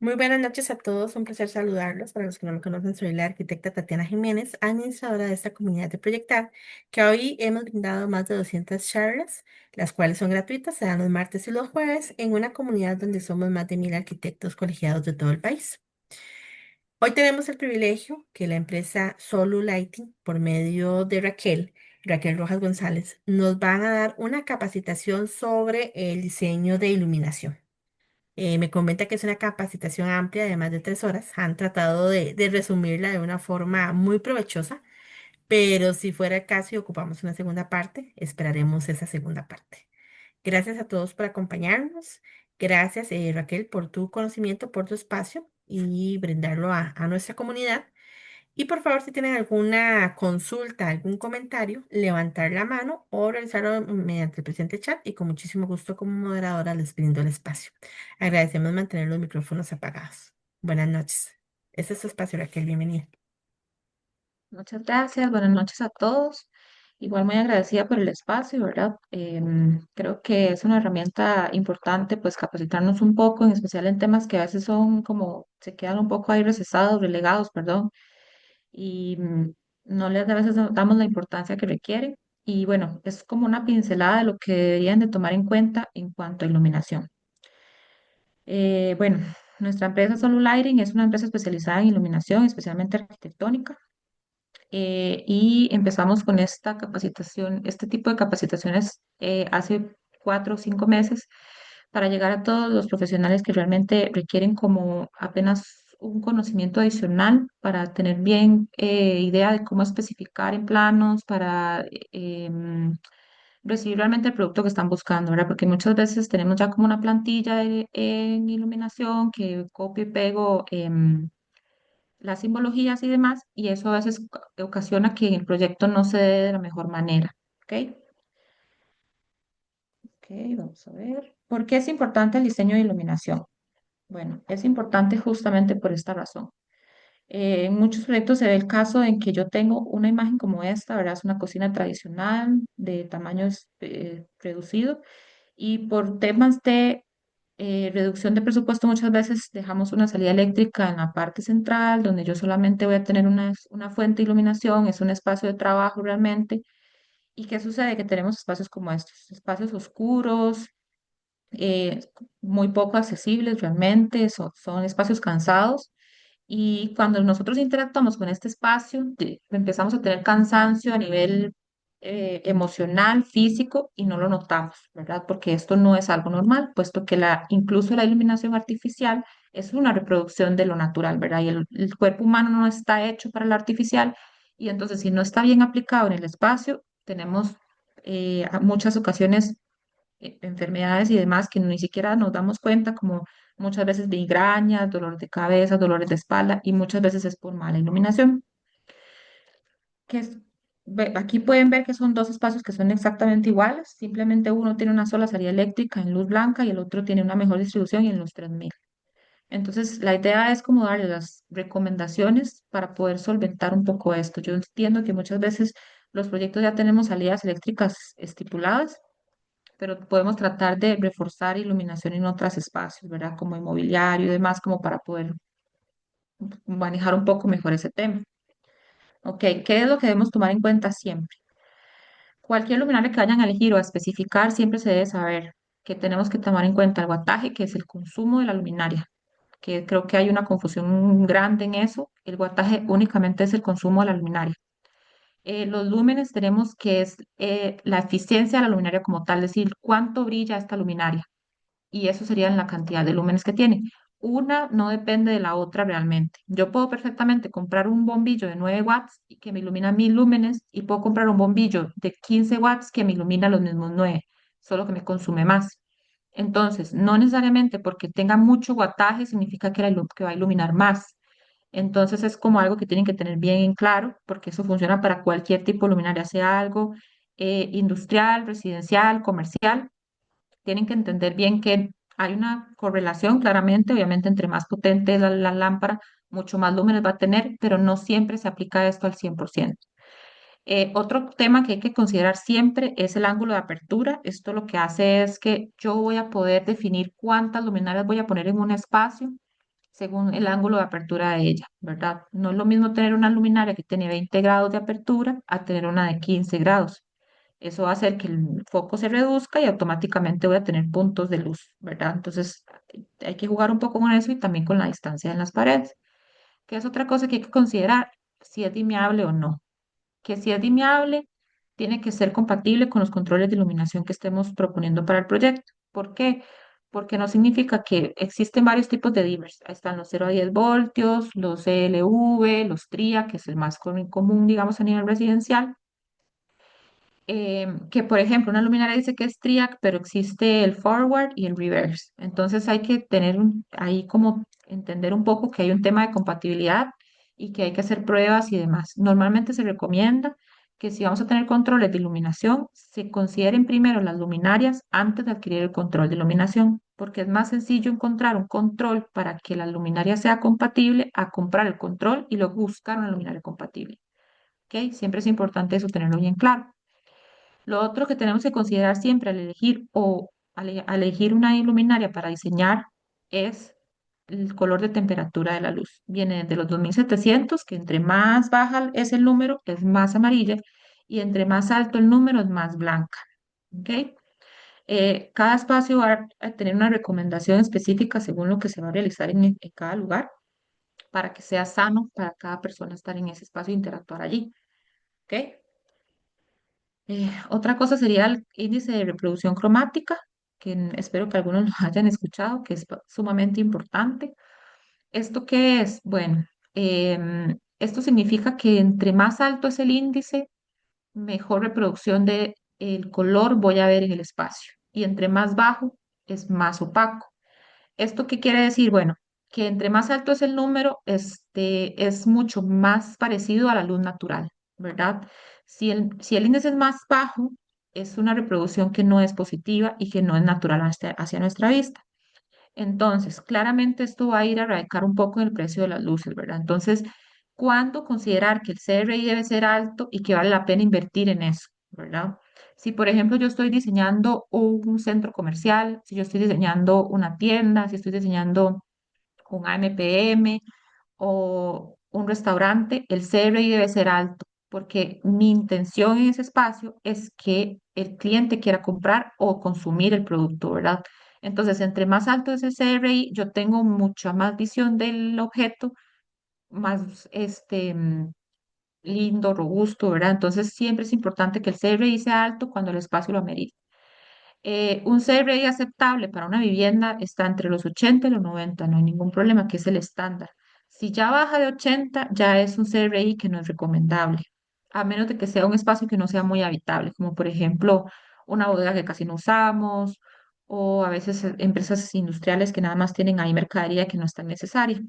Muy buenas noches a todos, un placer saludarlos. Para los que no me conocen, soy la arquitecta Tatiana Jiménez, administradora de esta comunidad de Proyectar, que hoy hemos brindado más de 200 charlas, las cuales son gratuitas, se dan los martes y los jueves, en una comunidad donde somos más de 1000 arquitectos colegiados de todo el país. Hoy tenemos el privilegio que la empresa Solu Lighting, por medio de Raquel Rojas González, nos van a dar una capacitación sobre el diseño de iluminación. Me comenta que es una capacitación amplia de más de 3 horas. Han tratado de resumirla de una forma muy provechosa, pero si fuera el caso y ocupamos una segunda parte, esperaremos esa segunda parte. Gracias a todos por acompañarnos. Gracias, Raquel, por tu conocimiento, por tu espacio y brindarlo a nuestra comunidad. Y por favor, si tienen alguna consulta, algún comentario, levantar la mano o realizarlo mediante el presente chat y con muchísimo gusto como moderadora les brindo el espacio. Agradecemos mantener los micrófonos apagados. Buenas noches. Este es su espacio, Raquel. Bienvenida. Muchas gracias, buenas noches a todos. Igual muy agradecida por el espacio, ¿verdad? Creo que es una herramienta importante, pues capacitarnos un poco, en especial en temas que a veces son como, se quedan un poco ahí recesados, relegados, perdón, y no les a veces damos la importancia que requieren. Y bueno, es como una pincelada de lo que deberían de tomar en cuenta en cuanto a iluminación. Bueno, nuestra empresa Solo Lighting es una empresa especializada en iluminación, especialmente arquitectónica. Y empezamos con esta capacitación, este tipo de capacitaciones hace 4 o 5 meses para llegar a todos los profesionales que realmente requieren como apenas un conocimiento adicional para tener bien idea de cómo especificar en planos, para recibir realmente el producto que están buscando, ¿verdad? Porque muchas veces tenemos ya como una plantilla en iluminación que copio y pego. Las simbologías y demás, y eso a veces ocasiona que el proyecto no se dé de la mejor manera. ¿Ok? Ok, vamos a ver. ¿Por qué es importante el diseño de iluminación? Bueno, es importante justamente por esta razón. En muchos proyectos se ve el caso en que yo tengo una imagen como esta, ¿verdad? Es una cocina tradicional de tamaño reducido y por temas de reducción de presupuesto muchas veces dejamos una salida eléctrica en la parte central, donde yo solamente voy a tener una fuente de iluminación, es un espacio de trabajo realmente. ¿Y qué sucede? Que tenemos espacios como estos, espacios oscuros, eh, muy poco accesibles realmente, son espacios cansados. Y cuando nosotros interactuamos con este espacio, empezamos a tener cansancio a nivel emocional, físico, y no lo notamos, ¿verdad? Porque esto no es algo normal, puesto que incluso la iluminación artificial es una reproducción de lo natural, ¿verdad? Y el cuerpo humano no está hecho para lo artificial, y entonces si no está bien aplicado en el espacio, tenemos a muchas ocasiones enfermedades y demás que ni siquiera nos damos cuenta, como muchas veces migrañas, dolores de cabeza, dolores de espalda y muchas veces es por mala iluminación. Que es- Aquí pueden ver que son dos espacios que son exactamente iguales, simplemente uno tiene una sola salida eléctrica en luz blanca y el otro tiene una mejor distribución y en luz 3000. Entonces, la idea es como darle las recomendaciones para poder solventar un poco esto. Yo entiendo que muchas veces los proyectos ya tenemos salidas eléctricas estipuladas, pero podemos tratar de reforzar iluminación en otros espacios, ¿verdad? Como inmobiliario y demás, como para poder manejar un poco mejor ese tema. Ok, ¿qué es lo que debemos tomar en cuenta siempre? Cualquier luminaria que vayan a elegir o a especificar, siempre se debe saber que tenemos que tomar en cuenta el wattaje, que es el consumo de la luminaria, que creo que hay una confusión grande en eso. El wattaje únicamente es el consumo de la luminaria. Los lúmenes tenemos que es la eficiencia de la luminaria como tal, es decir, cuánto brilla esta luminaria. Y eso sería en la cantidad de lúmenes que tiene. Una no depende de la otra realmente. Yo puedo perfectamente comprar un bombillo de 9 watts y que me ilumina 1000 lúmenes y puedo comprar un bombillo de 15 watts que me ilumina los mismos 9, solo que me consume más. Entonces, no necesariamente porque tenga mucho wattaje significa que va a iluminar más. Entonces, es como algo que tienen que tener bien en claro porque eso funciona para cualquier tipo de luminaria, sea algo industrial, residencial, comercial. Tienen que entender bien que hay una correlación claramente, obviamente entre más potente es la lámpara, mucho más lúmenes va a tener, pero no siempre se aplica esto al 100%. Otro tema que hay que considerar siempre es el ángulo de apertura. Esto lo que hace es que yo voy a poder definir cuántas luminarias voy a poner en un espacio según el ángulo de apertura de ella, ¿verdad? No es lo mismo tener una luminaria que tiene 20 grados de apertura a tener una de 15 grados. Eso va a hacer que el foco se reduzca y automáticamente voy a tener puntos de luz, ¿verdad? Entonces hay que jugar un poco con eso y también con la distancia en las paredes, que es otra cosa que hay que considerar, si es dimeable o no. Que si es dimeable, tiene que ser compatible con los controles de iluminación que estemos proponiendo para el proyecto. ¿Por qué? Porque no significa que existen varios tipos de dimmers. Ahí están los 0 a 10 voltios, los CLV, los TRIA, que es el más común, digamos, a nivel residencial, que por ejemplo una luminaria dice que es triac, pero existe el forward y el reverse. Entonces hay que tener ahí como entender un poco que hay un tema de compatibilidad y que hay que hacer pruebas y demás. Normalmente se recomienda que si vamos a tener controles de iluminación, se consideren primero las luminarias antes de adquirir el control de iluminación, porque es más sencillo encontrar un control para que la luminaria sea compatible a comprar el control y luego buscar una luminaria compatible. ¿Ok? Siempre es importante eso tenerlo bien claro. Lo otro que tenemos que considerar siempre al elegir al elegir una luminaria para diseñar es el color de temperatura de la luz. Viene de los 2700, que entre más baja es el número, es más amarilla, y entre más alto el número es más blanca. ¿Ok? Cada espacio va a tener una recomendación específica según lo que se va a realizar en cada lugar para que sea sano para cada persona estar en ese espacio e interactuar allí. ¿Ok? Otra cosa sería el índice de reproducción cromática, que espero que algunos lo hayan escuchado, que es sumamente importante. ¿Esto qué es? Bueno, esto significa que entre más alto es el índice, mejor reproducción de el color voy a ver en el espacio. Y entre más bajo, es más opaco. ¿Esto qué quiere decir? Bueno, que entre más alto es el número, es mucho más parecido a la luz natural, ¿verdad? Si el índice es más bajo, es una reproducción que no es positiva y que no es natural hacia nuestra vista. Entonces, claramente esto va a ir a radicar un poco en el precio de las luces, ¿verdad? Entonces, ¿cuándo considerar que el CRI debe ser alto y que vale la pena invertir en eso, ¿verdad? Si, por ejemplo, yo estoy diseñando un centro comercial, si yo estoy diseñando una tienda, si estoy diseñando un AMPM o un restaurante, el CRI debe ser alto, porque mi intención en ese espacio es que el cliente quiera comprar o consumir el producto, ¿verdad? Entonces, entre más alto es el CRI, yo tengo mucha más visión del objeto, más lindo, robusto, ¿verdad? Entonces, siempre es importante que el CRI sea alto cuando el espacio lo amerite. Un CRI aceptable para una vivienda está entre los 80 y los 90, no hay ningún problema, que es el estándar. Si ya baja de 80, ya es un CRI que no es recomendable, a menos de que sea un espacio que no sea muy habitable, como por ejemplo una bodega que casi no usamos, o a veces empresas industriales que nada más tienen ahí mercadería que no es tan necesaria.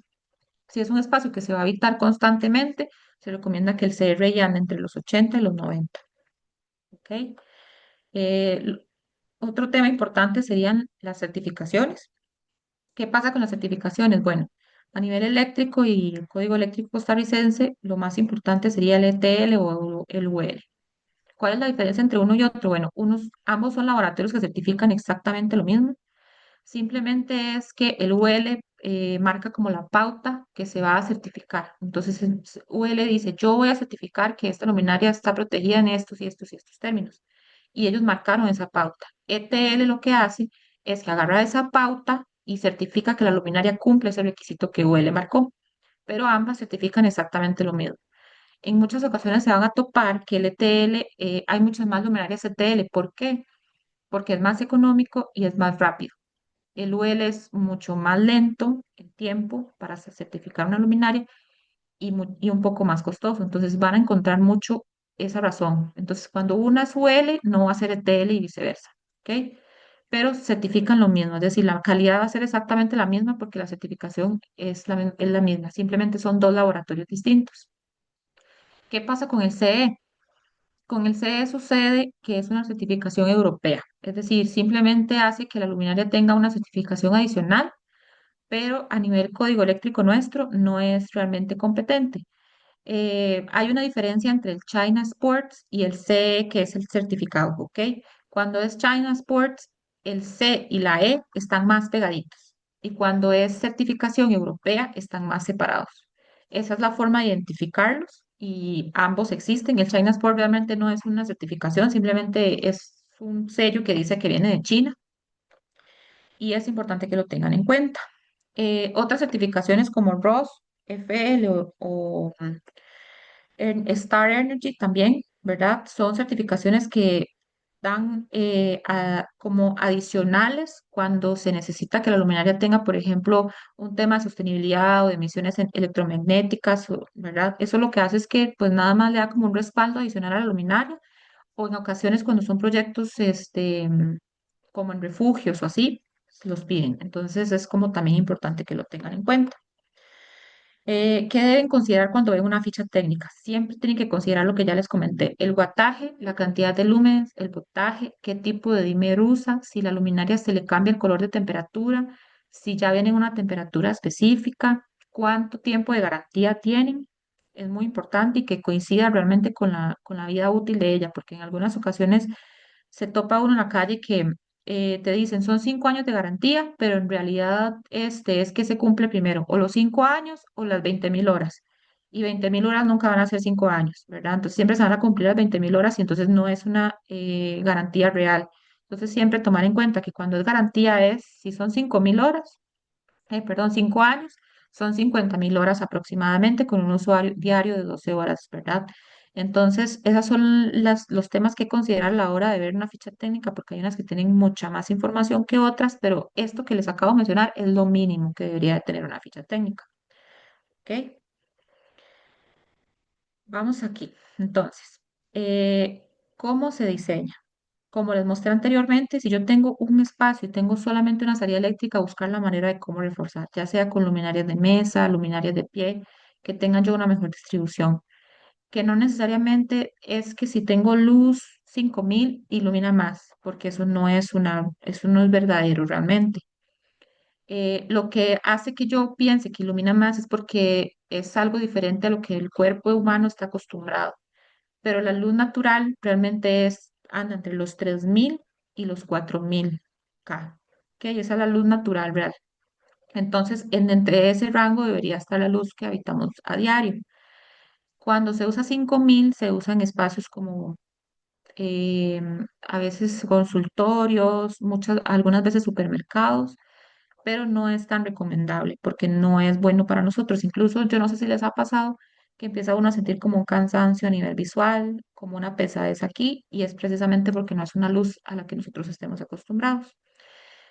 Si es un espacio que se va a habitar constantemente, se recomienda que el CRI ande entre los 80 y los 90. ¿Ok? Eh, Otro tema importante serían las certificaciones. ¿Qué pasa con las certificaciones? Bueno, a nivel eléctrico y el Código Eléctrico Costarricense, lo más importante sería el ETL o el UL. ¿Cuál es la diferencia entre uno y otro? Bueno, ambos son laboratorios que certifican exactamente lo mismo. Simplemente es que el UL marca como la pauta que se va a certificar. Entonces, UL dice, yo voy a certificar que esta luminaria está protegida en estos y estos y estos términos. Y ellos marcaron esa pauta. ETL lo que hace es que agarra esa pauta y certifica que la luminaria cumple ese requisito que UL marcó, pero ambas certifican exactamente lo mismo. En muchas ocasiones se van a topar que el ETL, hay muchas más luminarias ETL. ¿Por qué? Porque es más económico y es más rápido. El UL es mucho más lento en tiempo para certificar una luminaria y un poco más costoso. Entonces van a encontrar mucho esa razón. Entonces cuando una es UL, no va a ser ETL y viceversa. ¿Ok? Pero certifican lo mismo, es decir, la calidad va a ser exactamente la misma porque la certificación es la misma. Simplemente son dos laboratorios distintos. ¿Qué pasa con el CE? Con el CE sucede que es una certificación europea, es decir, simplemente hace que la luminaria tenga una certificación adicional, pero a nivel código eléctrico nuestro no es realmente competente. Hay una diferencia entre el China Sports y el CE, que es el certificado, ¿ok? Cuando es China Sports, el C y la E están más pegaditos. y cuando es certificación europea están más separados. Esa es la forma de identificarlos y ambos existen. El China Sport realmente no es una certificación, simplemente es un sello que dice que viene de China y es importante que lo tengan en cuenta. Otras certificaciones como ROS, FL o en Star Energy también, ¿verdad? Son certificaciones que dan como adicionales cuando se necesita que la luminaria tenga, por ejemplo, un tema de sostenibilidad o de emisiones electromagnéticas, ¿verdad? Eso lo que hace es que pues nada más le da como un respaldo adicional a la luminaria o en ocasiones cuando son proyectos como en refugios o así, los piden. Entonces es como también importante que lo tengan en cuenta. ¿Qué deben considerar cuando ven una ficha técnica? Siempre tienen que considerar lo que ya les comenté, el wattaje, la cantidad de lúmenes, el voltaje, qué tipo de dimmer usa, si la luminaria se le cambia el color de temperatura, si ya viene en una temperatura específica, cuánto tiempo de garantía tienen. Es muy importante y que coincida realmente con la vida útil de ella, porque en algunas ocasiones se topa uno en la calle que te dicen son 5 años de garantía, pero en realidad es que se cumple primero o los 5 años o las 20.000 horas. Y 20.000 horas nunca van a ser 5 años, ¿verdad? Entonces siempre se van a cumplir las 20.000 horas y entonces no es una garantía real. Entonces siempre tomar en cuenta que cuando es garantía es, si son 5.000 horas, perdón, 5 años, son 50.000 horas aproximadamente con un usuario diario de 12 horas, ¿verdad? Entonces, esos son los temas que considerar a la hora de ver una ficha técnica, porque hay unas que tienen mucha más información que otras, pero esto que les acabo de mencionar es lo mínimo que debería de tener una ficha técnica, ¿ok? Vamos aquí. Entonces, ¿cómo se diseña? Como les mostré anteriormente, si yo tengo un espacio y tengo solamente una salida eléctrica, buscar la manera de cómo reforzar, ya sea con luminarias de mesa, luminarias de pie, que tengan yo una mejor distribución. Que no necesariamente es que si tengo luz 5.000 ilumina más, porque eso no es verdadero realmente. Lo que hace que yo piense que ilumina más es porque es algo diferente a lo que el cuerpo humano está acostumbrado, pero la luz natural realmente anda entre los 3.000 y los 4.000 K. ¿Ok? Esa es la luz natural real. Entonces, entre ese rango debería estar la luz que habitamos a diario. Cuando se usa 5.000, se usan espacios como a veces consultorios, algunas veces supermercados, pero no es tan recomendable porque no es bueno para nosotros. Incluso yo no sé si les ha pasado que empieza uno a sentir como un cansancio a nivel visual, como una pesadez aquí, y es precisamente porque no es una luz a la que nosotros estemos acostumbrados.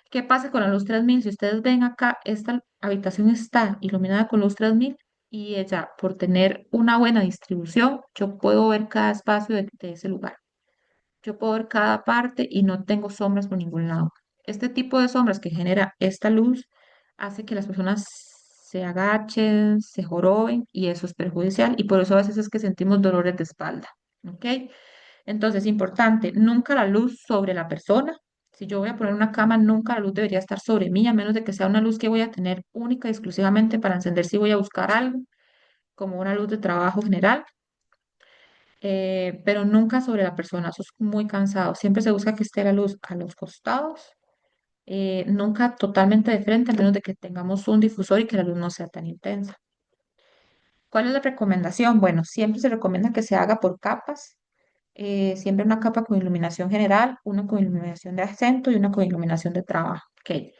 ¿Qué pasa con la luz 3.000? Si ustedes ven acá, esta habitación está iluminada con luz 3.000 y ella, por tener una buena distribución, yo puedo ver cada espacio de ese lugar. Yo puedo ver cada parte y no tengo sombras por ningún lado. Este tipo de sombras que genera esta luz hace que las personas se agachen, se joroben y eso es perjudicial y por eso a veces es que sentimos dolores de espalda. ¿Ok? Entonces, importante, nunca la luz sobre la persona. Si yo voy a poner una cama, nunca la luz debería estar sobre mí, a menos de que sea una luz que voy a tener única y exclusivamente para encender si voy a buscar algo, como una luz de trabajo general, pero nunca sobre la persona. Eso es muy cansado. Siempre se busca que esté la luz a los costados, nunca totalmente de frente, a menos de que tengamos un difusor y que la luz no sea tan intensa. ¿Cuál es la recomendación? Bueno, siempre se recomienda que se haga por capas, siempre una capa con iluminación general, una con iluminación de acento y una con iluminación de trabajo. Ok.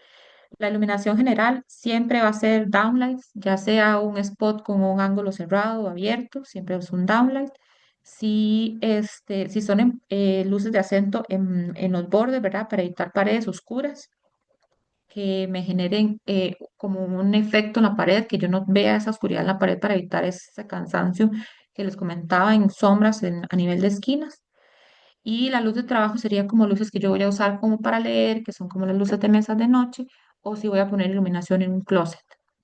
La iluminación general siempre va a ser downlights, ya sea un spot con un ángulo cerrado o abierto, siempre es un downlight. Si son luces de acento en los bordes, ¿verdad? Para evitar paredes oscuras que me generen como un efecto en la pared, que yo no vea esa oscuridad en la pared para evitar ese cansancio que les comentaba en sombras a nivel de esquinas. Y la luz de trabajo sería como luces que yo voy a usar como para leer, que son como las luces de mesas de noche, o si voy a poner iluminación en un closet.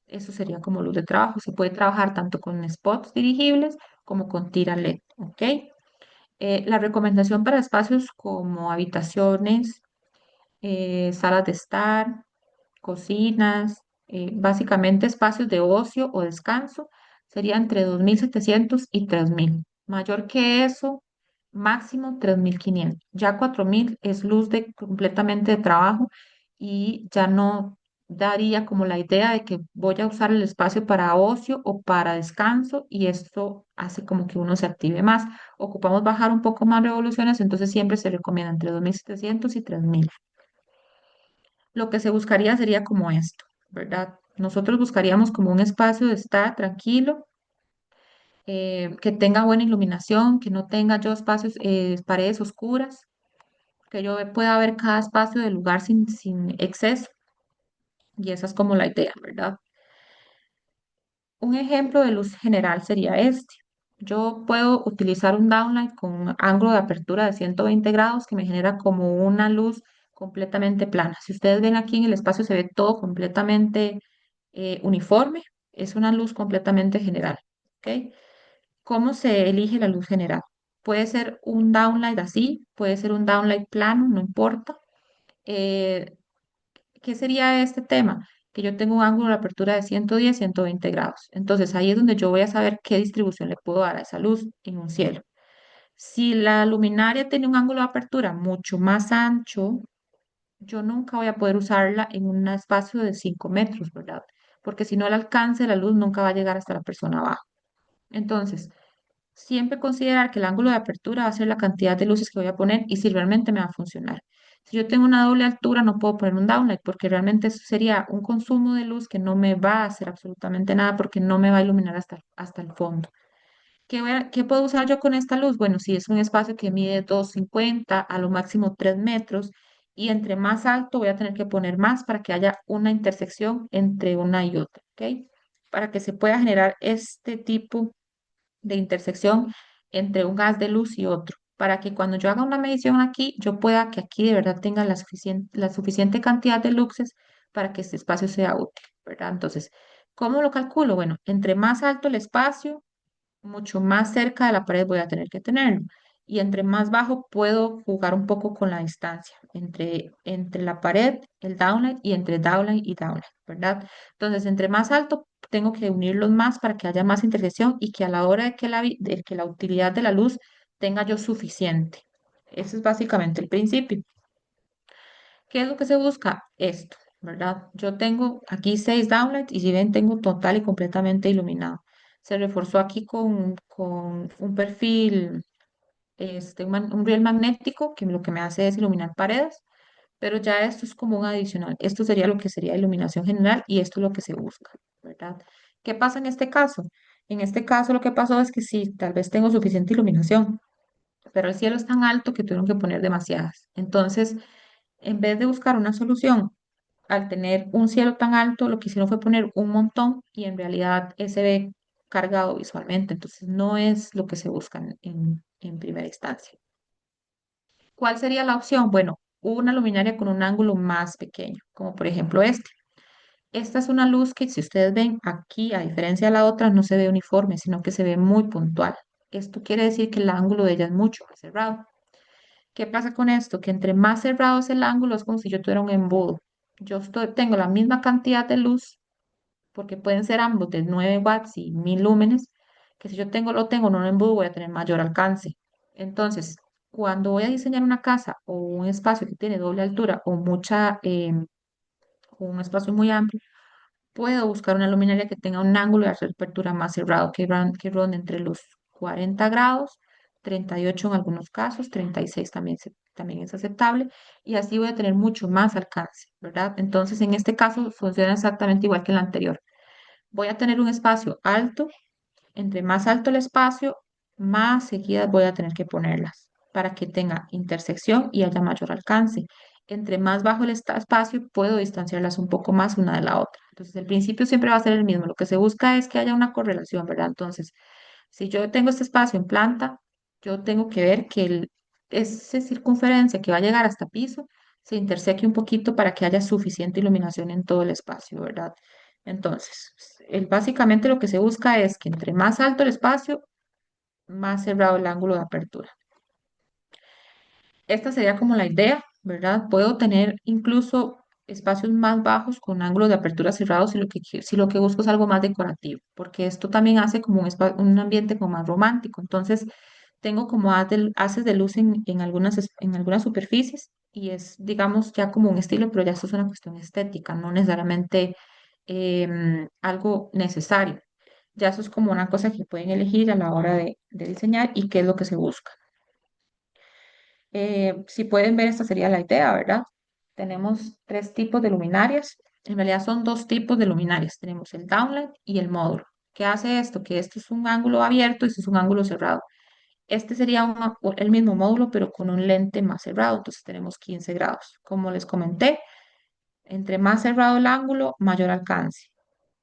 Eso sería como luz de trabajo. Se puede trabajar tanto con spots dirigibles como con tira LED, ¿ok? La recomendación para espacios como habitaciones, salas de estar, cocinas, básicamente espacios de ocio o descanso, sería entre 2.700 y 3.000. Mayor que eso, máximo 3.500. Ya 4.000 es luz de completamente de trabajo y ya no. daría como la idea de que voy a usar el espacio para ocio o para descanso y esto hace como que uno se active más. Ocupamos bajar un poco más revoluciones, entonces siempre se recomienda entre 2.700 y 3.000. Lo que se buscaría sería como esto, ¿verdad? Nosotros buscaríamos como un espacio de estar tranquilo, que tenga buena iluminación, que no tenga yo espacios, paredes oscuras, que yo pueda ver cada espacio del lugar sin exceso. Y esa es como la idea, ¿verdad? Un ejemplo de luz general sería este. Yo puedo utilizar un downlight con un ángulo de apertura de 120 grados que me genera como una luz completamente plana. Si ustedes ven aquí en el espacio se ve todo completamente uniforme. Es una luz completamente general. ¿Ok? ¿Cómo se elige la luz general? Puede ser un downlight así, puede ser un downlight plano, no importa. Eh, ¿Qué sería este tema? Que yo tengo un ángulo de apertura de 110, 120 grados. Entonces ahí es donde yo voy a saber qué distribución le puedo dar a esa luz en un cielo. Si la luminaria tiene un ángulo de apertura mucho más ancho, yo nunca voy a poder usarla en un espacio de 5 metros, ¿verdad? Porque si no, el alcance de la luz nunca va a llegar hasta la persona abajo. Entonces, siempre considerar que el ángulo de apertura va a ser la cantidad de luces que voy a poner y si realmente me va a funcionar. Si yo tengo una doble altura, no puedo poner un downlight porque realmente eso sería un consumo de luz que no me va a hacer absolutamente nada porque no me va a iluminar hasta el fondo. ¿Qué puedo usar yo con esta luz? Bueno, si es un espacio que mide 2,50 a lo máximo 3 metros y entre más alto voy a tener que poner más para que haya una intersección entre una y otra, ¿ok? Para que se pueda generar este tipo de intersección entre un gas de luz y otro, para que cuando yo haga una medición aquí, yo pueda que aquí de verdad tenga la suficiente cantidad de luxes para que este espacio sea útil, ¿verdad? Entonces, ¿cómo lo calculo? Bueno, entre más alto el espacio, mucho más cerca de la pared voy a tener que tenerlo. Y entre más bajo puedo jugar un poco con la distancia entre la pared, el downlight y entre downlight y downlight, ¿verdad? Entonces, entre más alto tengo que unirlos más para que haya más intersección y que a la hora de que la utilidad de la luz tenga yo suficiente. Ese es básicamente el principio. ¿Qué es lo que se busca? Esto, ¿verdad? Yo tengo aquí 6 downlights y si ven, tengo total y completamente iluminado. Se reforzó aquí con un perfil, un riel magnético que lo que me hace es iluminar paredes, pero ya esto es como un adicional. Esto sería lo que sería iluminación general y esto es lo que se busca, ¿verdad? ¿Qué pasa en este caso? En este caso lo que pasó es que sí, tal vez tengo suficiente iluminación, pero el cielo es tan alto que tuvieron que poner demasiadas. Entonces, en vez de buscar una solución, al tener un cielo tan alto, lo que hicieron fue poner un montón y en realidad se ve cargado visualmente. Entonces, no es lo que se busca en primera instancia. ¿Cuál sería la opción? Bueno, una luminaria con un ángulo más pequeño, como por ejemplo este. Esta es una luz que si ustedes ven aquí, a diferencia de la otra, no se ve uniforme, sino que se ve muy puntual. Esto quiere decir que el ángulo de ella es mucho más cerrado. ¿Qué pasa con esto? Que entre más cerrado es el ángulo, es como si yo tuviera un embudo. Tengo la misma cantidad de luz, porque pueden ser ambos de 9 watts y 1000 lúmenes, que si lo tengo en un embudo, voy a tener mayor alcance. Entonces, cuando voy a diseñar una casa o un espacio que tiene doble altura o un espacio muy amplio, puedo buscar una luminaria que tenga un ángulo de apertura más cerrado, que ronde entre los 40 grados, 38 en algunos casos, 36 también, también es aceptable, y así voy a tener mucho más alcance, ¿verdad? Entonces, en este caso funciona exactamente igual que en el anterior. Voy a tener un espacio alto, entre más alto el espacio, más seguidas voy a tener que ponerlas para que tenga intersección y haya mayor alcance. Entre más bajo el espacio, puedo distanciarlas un poco más una de la otra. Entonces, el principio siempre va a ser el mismo. Lo que se busca es que haya una correlación, ¿verdad? Entonces, si yo tengo este espacio en planta, yo tengo que ver que esa circunferencia que va a llegar hasta piso se interseque un poquito para que haya suficiente iluminación en todo el espacio, ¿verdad? Entonces, básicamente lo que se busca es que entre más alto el espacio, más cerrado el ángulo de apertura. Esta sería como la idea, ¿verdad? Puedo tener incluso espacios más bajos con ángulos de apertura cerrados si lo que busco es algo más decorativo, porque esto también hace como un ambiente como más romántico. Entonces, tengo como haces de luz en algunas superficies y es, digamos, ya como un estilo, pero ya esto es una cuestión estética, no necesariamente algo necesario. Ya eso es como una cosa que pueden elegir a la hora de diseñar y qué es lo que se busca. Si pueden ver, esta sería la idea, ¿verdad? Tenemos tres tipos de luminarias. En realidad son dos tipos de luminarias. Tenemos el downlight y el módulo. ¿Qué hace esto? Que esto es un ángulo abierto y esto es un ángulo cerrado. Este sería el mismo módulo, pero con un lente más cerrado. Entonces tenemos 15 grados. Como les comenté, entre más cerrado el ángulo, mayor alcance.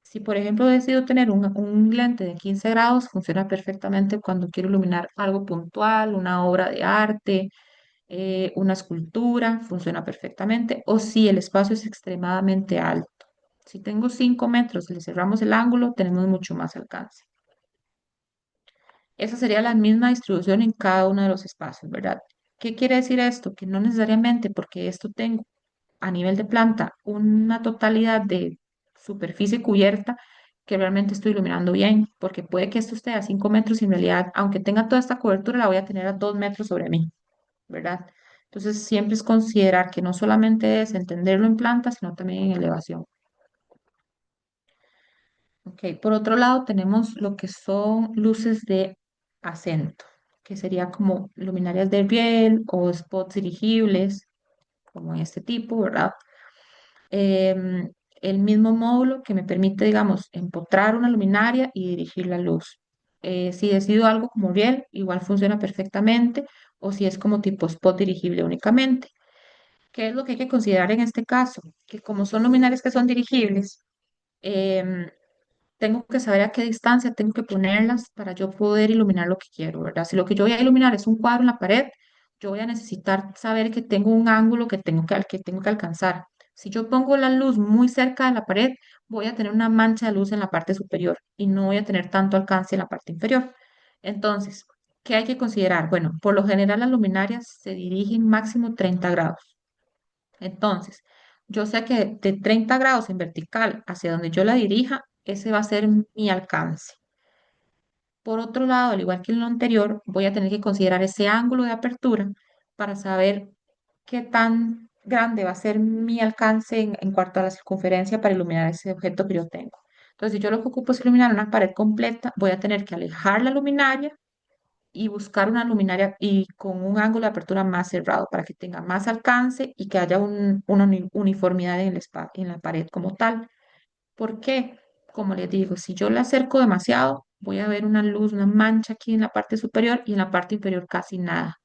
Si, por ejemplo, decido tener un lente de 15 grados, funciona perfectamente cuando quiero iluminar algo puntual, una obra de arte, una escultura, funciona perfectamente. O si el espacio es extremadamente alto. Si tengo 5 metros y le cerramos el ángulo, tenemos mucho más alcance. Esa sería la misma distribución en cada uno de los espacios, ¿verdad? ¿Qué quiere decir esto? Que no necesariamente porque esto tengo a nivel de planta una totalidad de superficie cubierta que realmente estoy iluminando bien, porque puede que esto esté a 5 metros y en realidad, aunque tenga toda esta cobertura, la voy a tener a 2 metros sobre mí, ¿verdad? Entonces, siempre es considerar que no solamente es entenderlo en planta, sino también en elevación. Ok, por otro lado tenemos lo que son luces de acento, que sería como luminarias de riel o spots dirigibles, como en este tipo, ¿verdad? Em, el mismo módulo que me permite, digamos, empotrar una luminaria y dirigir la luz. Si decido algo como riel, igual funciona perfectamente, o si es como tipo spot dirigible únicamente. ¿Qué es lo que hay que considerar en este caso? Que como son luminarias que son dirigibles, em, tengo que saber a qué distancia tengo que ponerlas para yo poder iluminar lo que quiero, ¿verdad? Si lo que yo voy a iluminar es un cuadro en la pared, yo voy a necesitar saber que tengo un ángulo al que tengo que alcanzar. Si yo pongo la luz muy cerca de la pared, voy a tener una mancha de luz en la parte superior y no voy a tener tanto alcance en la parte inferior. Entonces, ¿qué hay que considerar? Bueno, por lo general las luminarias se dirigen máximo 30 grados. Entonces, yo sé que de 30 grados en vertical hacia donde yo la dirija, ese va a ser mi alcance. Por otro lado, al igual que en lo anterior, voy a tener que considerar ese ángulo de apertura para saber qué tan grande va a ser mi alcance en cuanto a la circunferencia para iluminar ese objeto que yo tengo. Entonces, si yo lo que ocupo es iluminar una pared completa, voy a tener que alejar la luminaria y buscar una luminaria y con un ángulo de apertura más cerrado para que tenga más alcance y que haya una uniformidad en en la pared como tal. ¿Por qué? Como les digo, si yo la acerco demasiado, voy a ver una luz, una mancha aquí en la parte superior y en la parte inferior casi nada.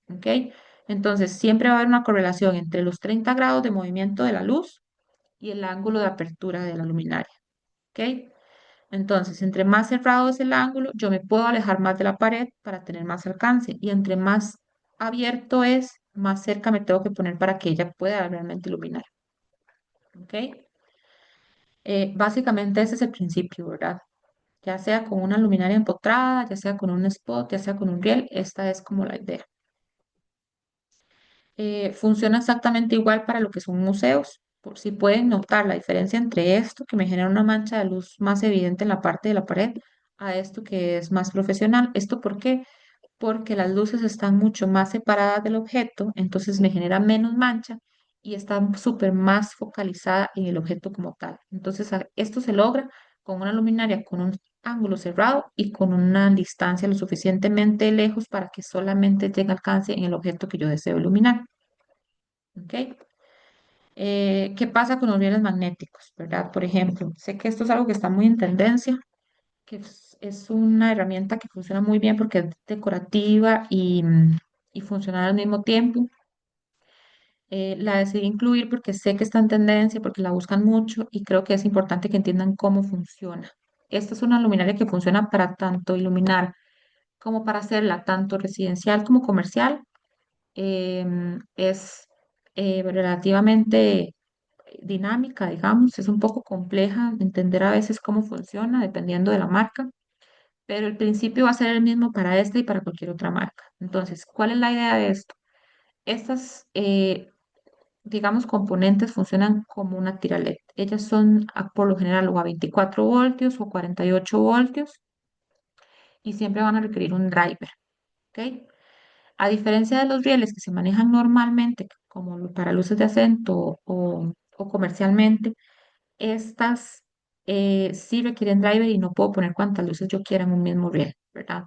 ¿Ok? Entonces, siempre va a haber una correlación entre los 30 grados de movimiento de la luz y el ángulo de apertura de la luminaria. ¿Ok? Entonces, entre más cerrado es el ángulo, yo me puedo alejar más de la pared para tener más alcance. Y entre más abierto es, más cerca me tengo que poner para que ella pueda realmente iluminar. ¿Ok? Básicamente ese es el principio, ¿verdad? Ya sea con una luminaria empotrada, ya sea con un spot, ya sea con un riel, esta es como la idea. Funciona exactamente igual para lo que son museos. Por si pueden notar la diferencia entre esto, que me genera una mancha de luz más evidente en la parte de la pared, a esto que es más profesional. ¿Esto por qué? Porque las luces están mucho más separadas del objeto, entonces me genera menos mancha y está súper más focalizada en el objeto como tal. Entonces, esto se logra con una luminaria con un ángulo cerrado y con una distancia lo suficientemente lejos para que solamente tenga alcance en el objeto que yo deseo iluminar. ¿Ok? ¿Qué pasa con los rieles magnéticos? ¿Verdad? Por ejemplo, sé que esto es algo que está muy en tendencia, que es una herramienta que funciona muy bien porque es decorativa y funcional al mismo tiempo. La decidí incluir porque sé que está en tendencia, porque la buscan mucho y creo que es importante que entiendan cómo funciona. Esta es una luminaria que funciona para tanto iluminar como para hacerla tanto residencial como comercial. Es relativamente dinámica, digamos, es un poco compleja de entender a veces cómo funciona dependiendo de la marca, pero el principio va a ser el mismo para esta y para cualquier otra marca. Entonces, ¿cuál es la idea de esto? Estas, digamos, componentes funcionan como una tira LED. Ellas son por lo general o a 24 voltios o 48 voltios y siempre van a requerir un driver, ¿ok? A diferencia de los rieles que se manejan normalmente como para luces de acento o comercialmente, estas sí requieren driver y no puedo poner cuantas luces yo quiera en un mismo riel, ¿verdad?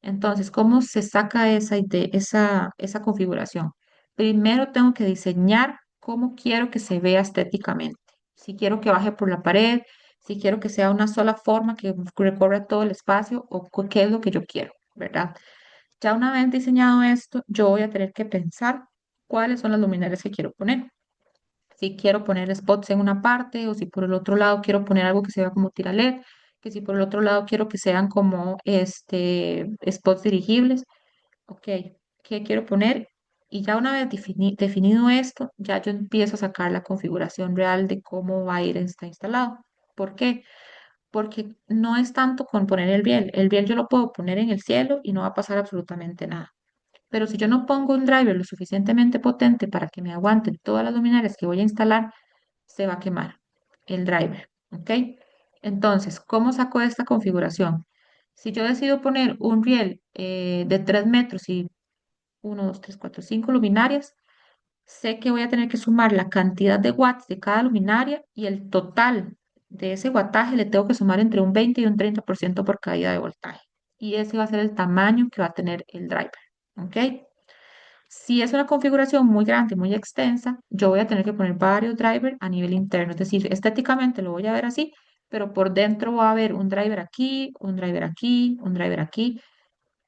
Entonces, ¿cómo se saca esa configuración? Primero tengo que diseñar cómo quiero que se vea estéticamente. Si quiero que baje por la pared, si quiero que sea una sola forma que recorra todo el espacio o qué es lo que yo quiero, ¿verdad? Ya una vez diseñado esto, yo voy a tener que pensar cuáles son las luminarias que quiero poner. Si quiero poner spots en una parte o si por el otro lado quiero poner algo que se vea como tira LED, que si por el otro lado quiero que sean como spots dirigibles. Ok, ¿qué quiero poner? Y ya una vez definido esto, ya yo empiezo a sacar la configuración real de cómo va a ir está instalado. ¿Por qué? Porque no es tanto con poner el biel. El biel yo lo puedo poner en el cielo y no va a pasar absolutamente nada. Pero si yo no pongo un driver lo suficientemente potente para que me aguanten todas las luminarias que voy a instalar, se va a quemar el driver. ¿Ok? Entonces, ¿cómo saco esta configuración? Si yo decido poner un riel de 3 metros y 1, 2, 3, 4, 5 luminarias, sé que voy a tener que sumar la cantidad de watts de cada luminaria y el total de ese wattaje le tengo que sumar entre un 20 y un 30% por caída de voltaje. Y ese va a ser el tamaño que va a tener el driver. ¿Ok? Si es una configuración muy grande, muy extensa, yo voy a tener que poner varios drivers a nivel interno. Es decir, estéticamente lo voy a ver así, pero por dentro va a haber un driver aquí, un driver aquí, un driver aquí,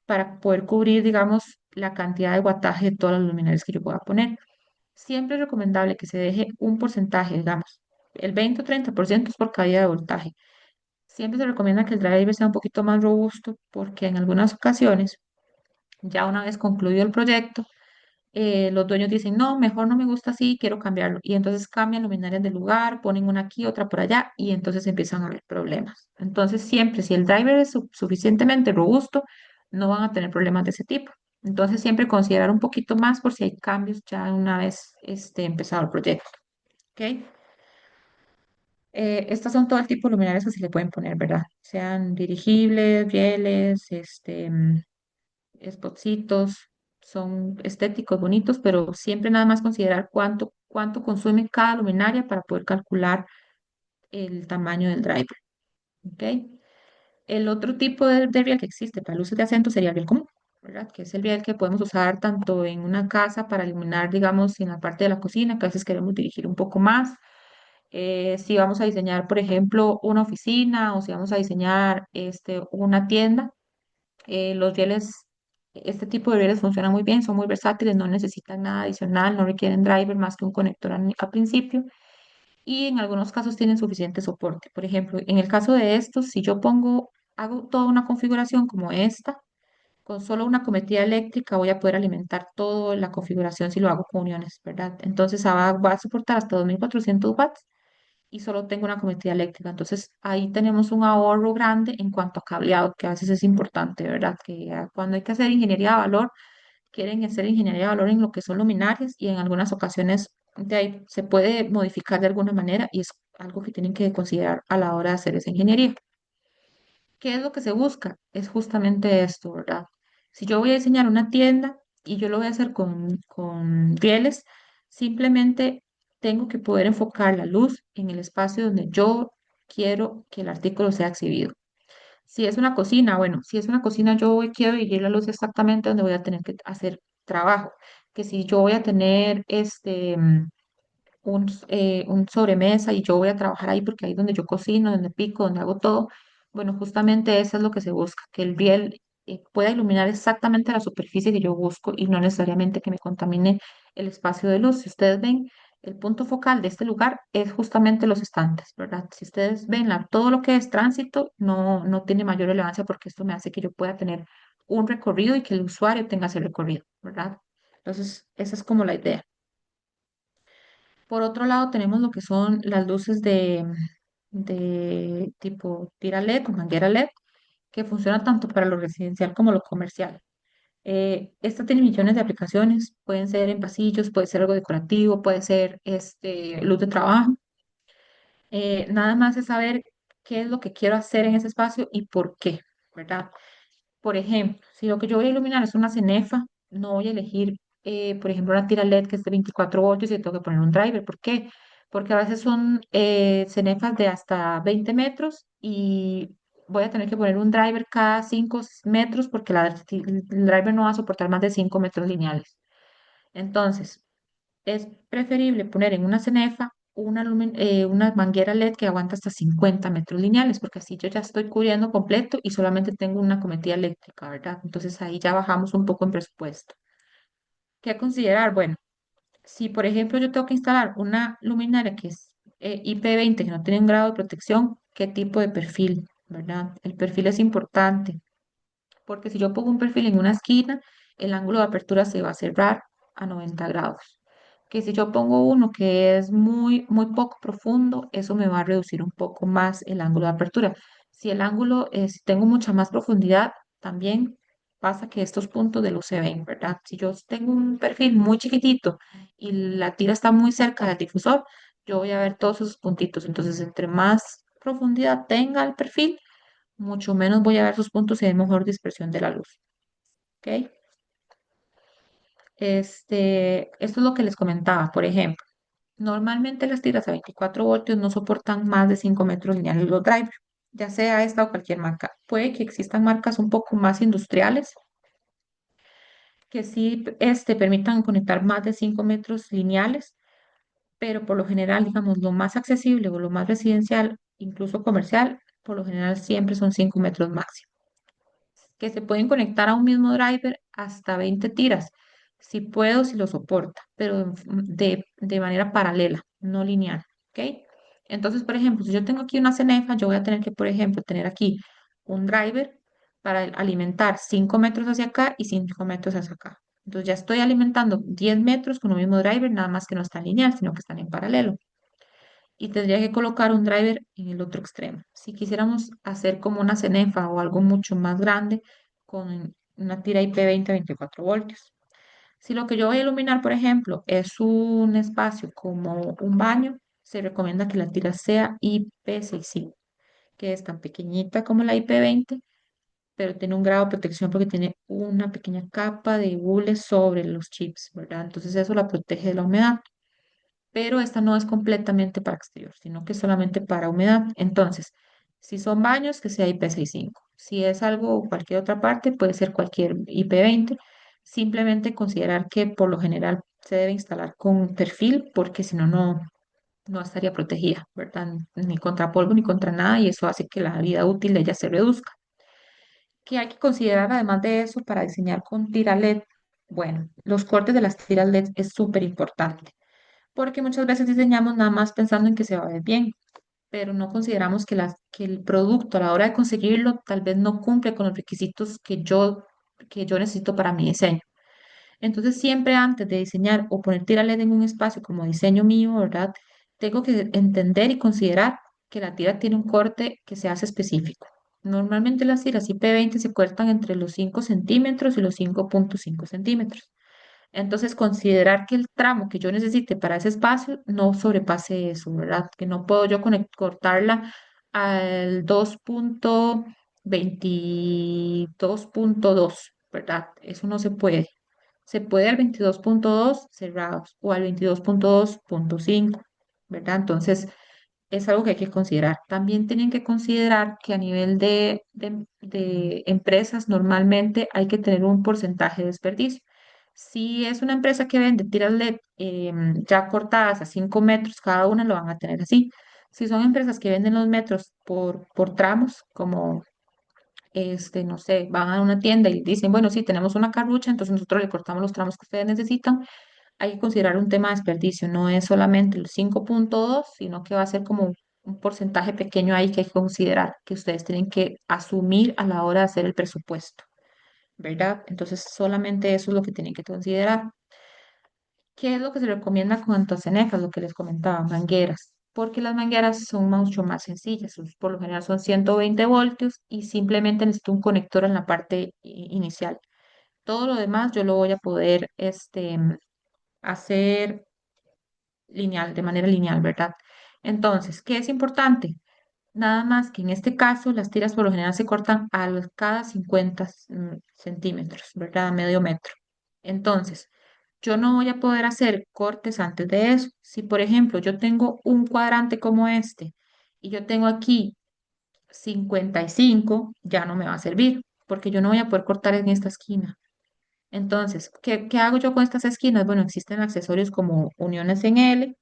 para poder cubrir, digamos, la cantidad de wattaje de todas las luminarias que yo pueda poner. Siempre es recomendable que se deje un porcentaje, digamos, el 20 o 30% es por caída de voltaje. Siempre se recomienda que el driver sea un poquito más robusto porque en algunas ocasiones, ya una vez concluido el proyecto, los dueños dicen, no, mejor no me gusta así, quiero cambiarlo. Y entonces cambian luminarias de lugar, ponen una aquí, otra por allá, y entonces empiezan a haber problemas. Entonces, siempre, si el driver es suficientemente robusto, no van a tener problemas de ese tipo. Entonces, siempre considerar un poquito más por si hay cambios ya una vez empezado el proyecto. ¿Ok? Estas son todo el tipo de luminarias que se le pueden poner, ¿verdad? Sean dirigibles, rieles, spotcitos, son estéticos, bonitos, pero siempre nada más considerar cuánto consume cada luminaria para poder calcular el tamaño del driver. ¿Ok? El otro tipo de riel que existe para luces de acento sería el riel común, ¿verdad? Que es el riel que podemos usar tanto en una casa para iluminar, digamos, en la parte de la cocina, que a veces queremos dirigir un poco más. Si vamos a diseñar, por ejemplo, una oficina o si vamos a diseñar una tienda, los rieles, este tipo de rieles funcionan muy bien, son muy versátiles, no necesitan nada adicional, no requieren driver más que un conector al principio y en algunos casos tienen suficiente soporte. Por ejemplo, en el caso de estos, si yo hago toda una configuración como esta, con solo una cometida eléctrica voy a poder alimentar toda la configuración si lo hago con uniones, ¿verdad? Entonces va a soportar hasta 2400 watts y solo tengo una cometida eléctrica. Entonces ahí tenemos un ahorro grande en cuanto a cableado, que a veces es importante, ¿verdad? Que cuando hay que hacer ingeniería de valor, quieren hacer ingeniería de valor en lo que son luminarias y en algunas ocasiones de ahí se puede modificar de alguna manera y es algo que tienen que considerar a la hora de hacer esa ingeniería. ¿Qué es lo que se busca? Es justamente esto, ¿verdad? Si yo voy a diseñar una tienda y yo lo voy a hacer con rieles, simplemente tengo que poder enfocar la luz en el espacio donde yo quiero que el artículo sea exhibido. Si es una cocina, bueno, si es una cocina, quiero dirigir la luz exactamente donde voy a tener que hacer trabajo. Que si yo voy a tener un sobremesa y yo voy a trabajar ahí porque ahí es donde yo cocino, donde pico, donde hago todo. Bueno, justamente eso es lo que se busca, que el riel pueda iluminar exactamente la superficie que yo busco y no necesariamente que me contamine el espacio de luz. Si ustedes ven, el punto focal de este lugar es justamente los estantes, ¿verdad? Si ustedes ven todo lo que es tránsito, no tiene mayor relevancia porque esto me hace que yo pueda tener un recorrido y que el usuario tenga ese recorrido, ¿verdad? Entonces, esa es como la idea. Por otro lado, tenemos lo que son las luces de tipo tira LED o manguera LED, que funcionan tanto para lo residencial como lo comercial. Esta tiene millones de aplicaciones, pueden ser en pasillos, puede ser algo decorativo, puede ser luz de trabajo. Nada más es saber qué es lo que quiero hacer en ese espacio y por qué, ¿verdad? Por ejemplo, si lo que yo voy a iluminar es una cenefa, no voy a elegir por ejemplo, una tira LED que es de 24 voltios y tengo que poner un driver. ¿Por qué? Porque a veces son cenefas de hasta 20 metros y voy a tener que poner un driver cada 5 metros porque el driver no va a soportar más de 5 metros lineales. Entonces, es preferible poner en una cenefa una manguera LED que aguanta hasta 50 metros lineales, porque así yo ya estoy cubriendo completo y solamente tengo una cometida eléctrica, ¿verdad? Entonces ahí ya bajamos un poco en presupuesto. ¿Qué considerar? Bueno, si por ejemplo yo tengo que instalar una luminaria que es IP20, que no tiene un grado de protección, ¿qué tipo de perfil? ¿Verdad? El perfil es importante. Porque si yo pongo un perfil en una esquina, el ángulo de apertura se va a cerrar a 90 grados. Que si yo pongo uno que es muy poco profundo, eso me va a reducir un poco más el ángulo de apertura. Si el ángulo, si tengo mucha más profundidad, también pasa que estos puntos de luz se ven, ¿verdad? Si yo tengo un perfil muy chiquitito y la tira está muy cerca del difusor, yo voy a ver todos esos puntitos. Entonces, entre más profundidad tenga el perfil, mucho menos voy a ver sus puntos y hay mejor dispersión de la luz. ¿Ok? Esto es lo que les comentaba. Por ejemplo, normalmente las tiras a 24 voltios no soportan más de 5 metros lineales los drivers, ya sea esta o cualquier marca. Puede que existan marcas un poco más industriales que sí permitan conectar más de 5 metros lineales, pero por lo general, digamos, lo más accesible o lo más residencial, incluso comercial, por lo general siempre son 5 metros máximo. Que se pueden conectar a un mismo driver hasta 20 tiras, si puedo, si lo soporta, pero de manera paralela, no lineal, ¿ok? Entonces, por ejemplo, si yo tengo aquí una cenefa, yo voy a tener que, por ejemplo, tener aquí un driver para alimentar 5 metros hacia acá y 5 metros hacia acá. Entonces ya estoy alimentando 10 metros con un mismo driver, nada más que no están lineal, sino que están en paralelo y tendría que colocar un driver en el otro extremo. Si quisiéramos hacer como una cenefa o algo mucho más grande con una tira IP20 a 24 voltios. Si lo que yo voy a iluminar, por ejemplo, es un espacio como un baño, se recomienda que la tira sea IP65, que es tan pequeñita como la IP20, pero tiene un grado de protección porque tiene una pequeña capa de gules sobre los chips, ¿verdad? Entonces eso la protege de la humedad, pero esta no es completamente para exterior, sino que es solamente para humedad. Entonces, si son baños, que sea IP65. Si es algo, cualquier otra parte, puede ser cualquier IP20. Simplemente considerar que por lo general se debe instalar con perfil, porque si no, no estaría protegida, ¿verdad? Ni contra polvo ni contra nada, y eso hace que la vida útil de ella se reduzca. ¿Qué hay que considerar además de eso para diseñar con tira LED? Bueno, los cortes de las tiras LED es súper importante porque muchas veces diseñamos nada más pensando en que se va a ver bien, pero no consideramos que el producto a la hora de conseguirlo tal vez no cumple con los requisitos que yo necesito para mi diseño. Entonces, siempre antes de diseñar o poner tira LED en un espacio como diseño mío, ¿verdad? Tengo que entender y considerar que la tira tiene un corte que se hace específico. Normalmente las tiras IP20 se cortan entre los 5 centímetros y los 5,5 centímetros. Entonces, considerar que el tramo que yo necesite para ese espacio no sobrepase eso, ¿verdad? Que no puedo yo cortarla al 22,2, ¿verdad? Eso no se puede. Se puede al 22,2 cerrados o al 22,2,5, ¿verdad? Entonces, es algo que hay que considerar. También tienen que considerar que a nivel de empresas normalmente hay que tener un porcentaje de desperdicio. Si es una empresa que vende tiras LED ya cortadas a 5 metros cada una, lo van a tener así. Si son empresas que venden los metros por tramos, como no sé, van a una tienda y dicen, bueno, sí, tenemos una carrucha, entonces nosotros le cortamos los tramos que ustedes necesitan, hay que considerar un tema de desperdicio, no es solamente el 5,2, sino que va a ser como un porcentaje pequeño ahí que hay que considerar, que ustedes tienen que asumir a la hora de hacer el presupuesto, ¿verdad? Entonces, solamente eso es lo que tienen que considerar. ¿Qué es lo que se recomienda con cuanto a cenefas? Lo que les comentaba, mangueras. Porque las mangueras son mucho más sencillas, por lo general son 120 voltios y simplemente necesito un conector en la parte inicial. Todo lo demás yo lo voy a poder hacer lineal, de manera lineal, ¿verdad? Entonces, ¿qué es importante? Nada más que en este caso las tiras por lo general se cortan cada 50 centímetros, ¿verdad? Medio metro. Entonces, yo no voy a poder hacer cortes antes de eso. Si, por ejemplo, yo tengo un cuadrante como este y yo tengo aquí 55, ya no me va a servir porque yo no voy a poder cortar en esta esquina. Entonces, ¿qué hago yo con estas esquinas? Bueno, existen accesorios como uniones en L,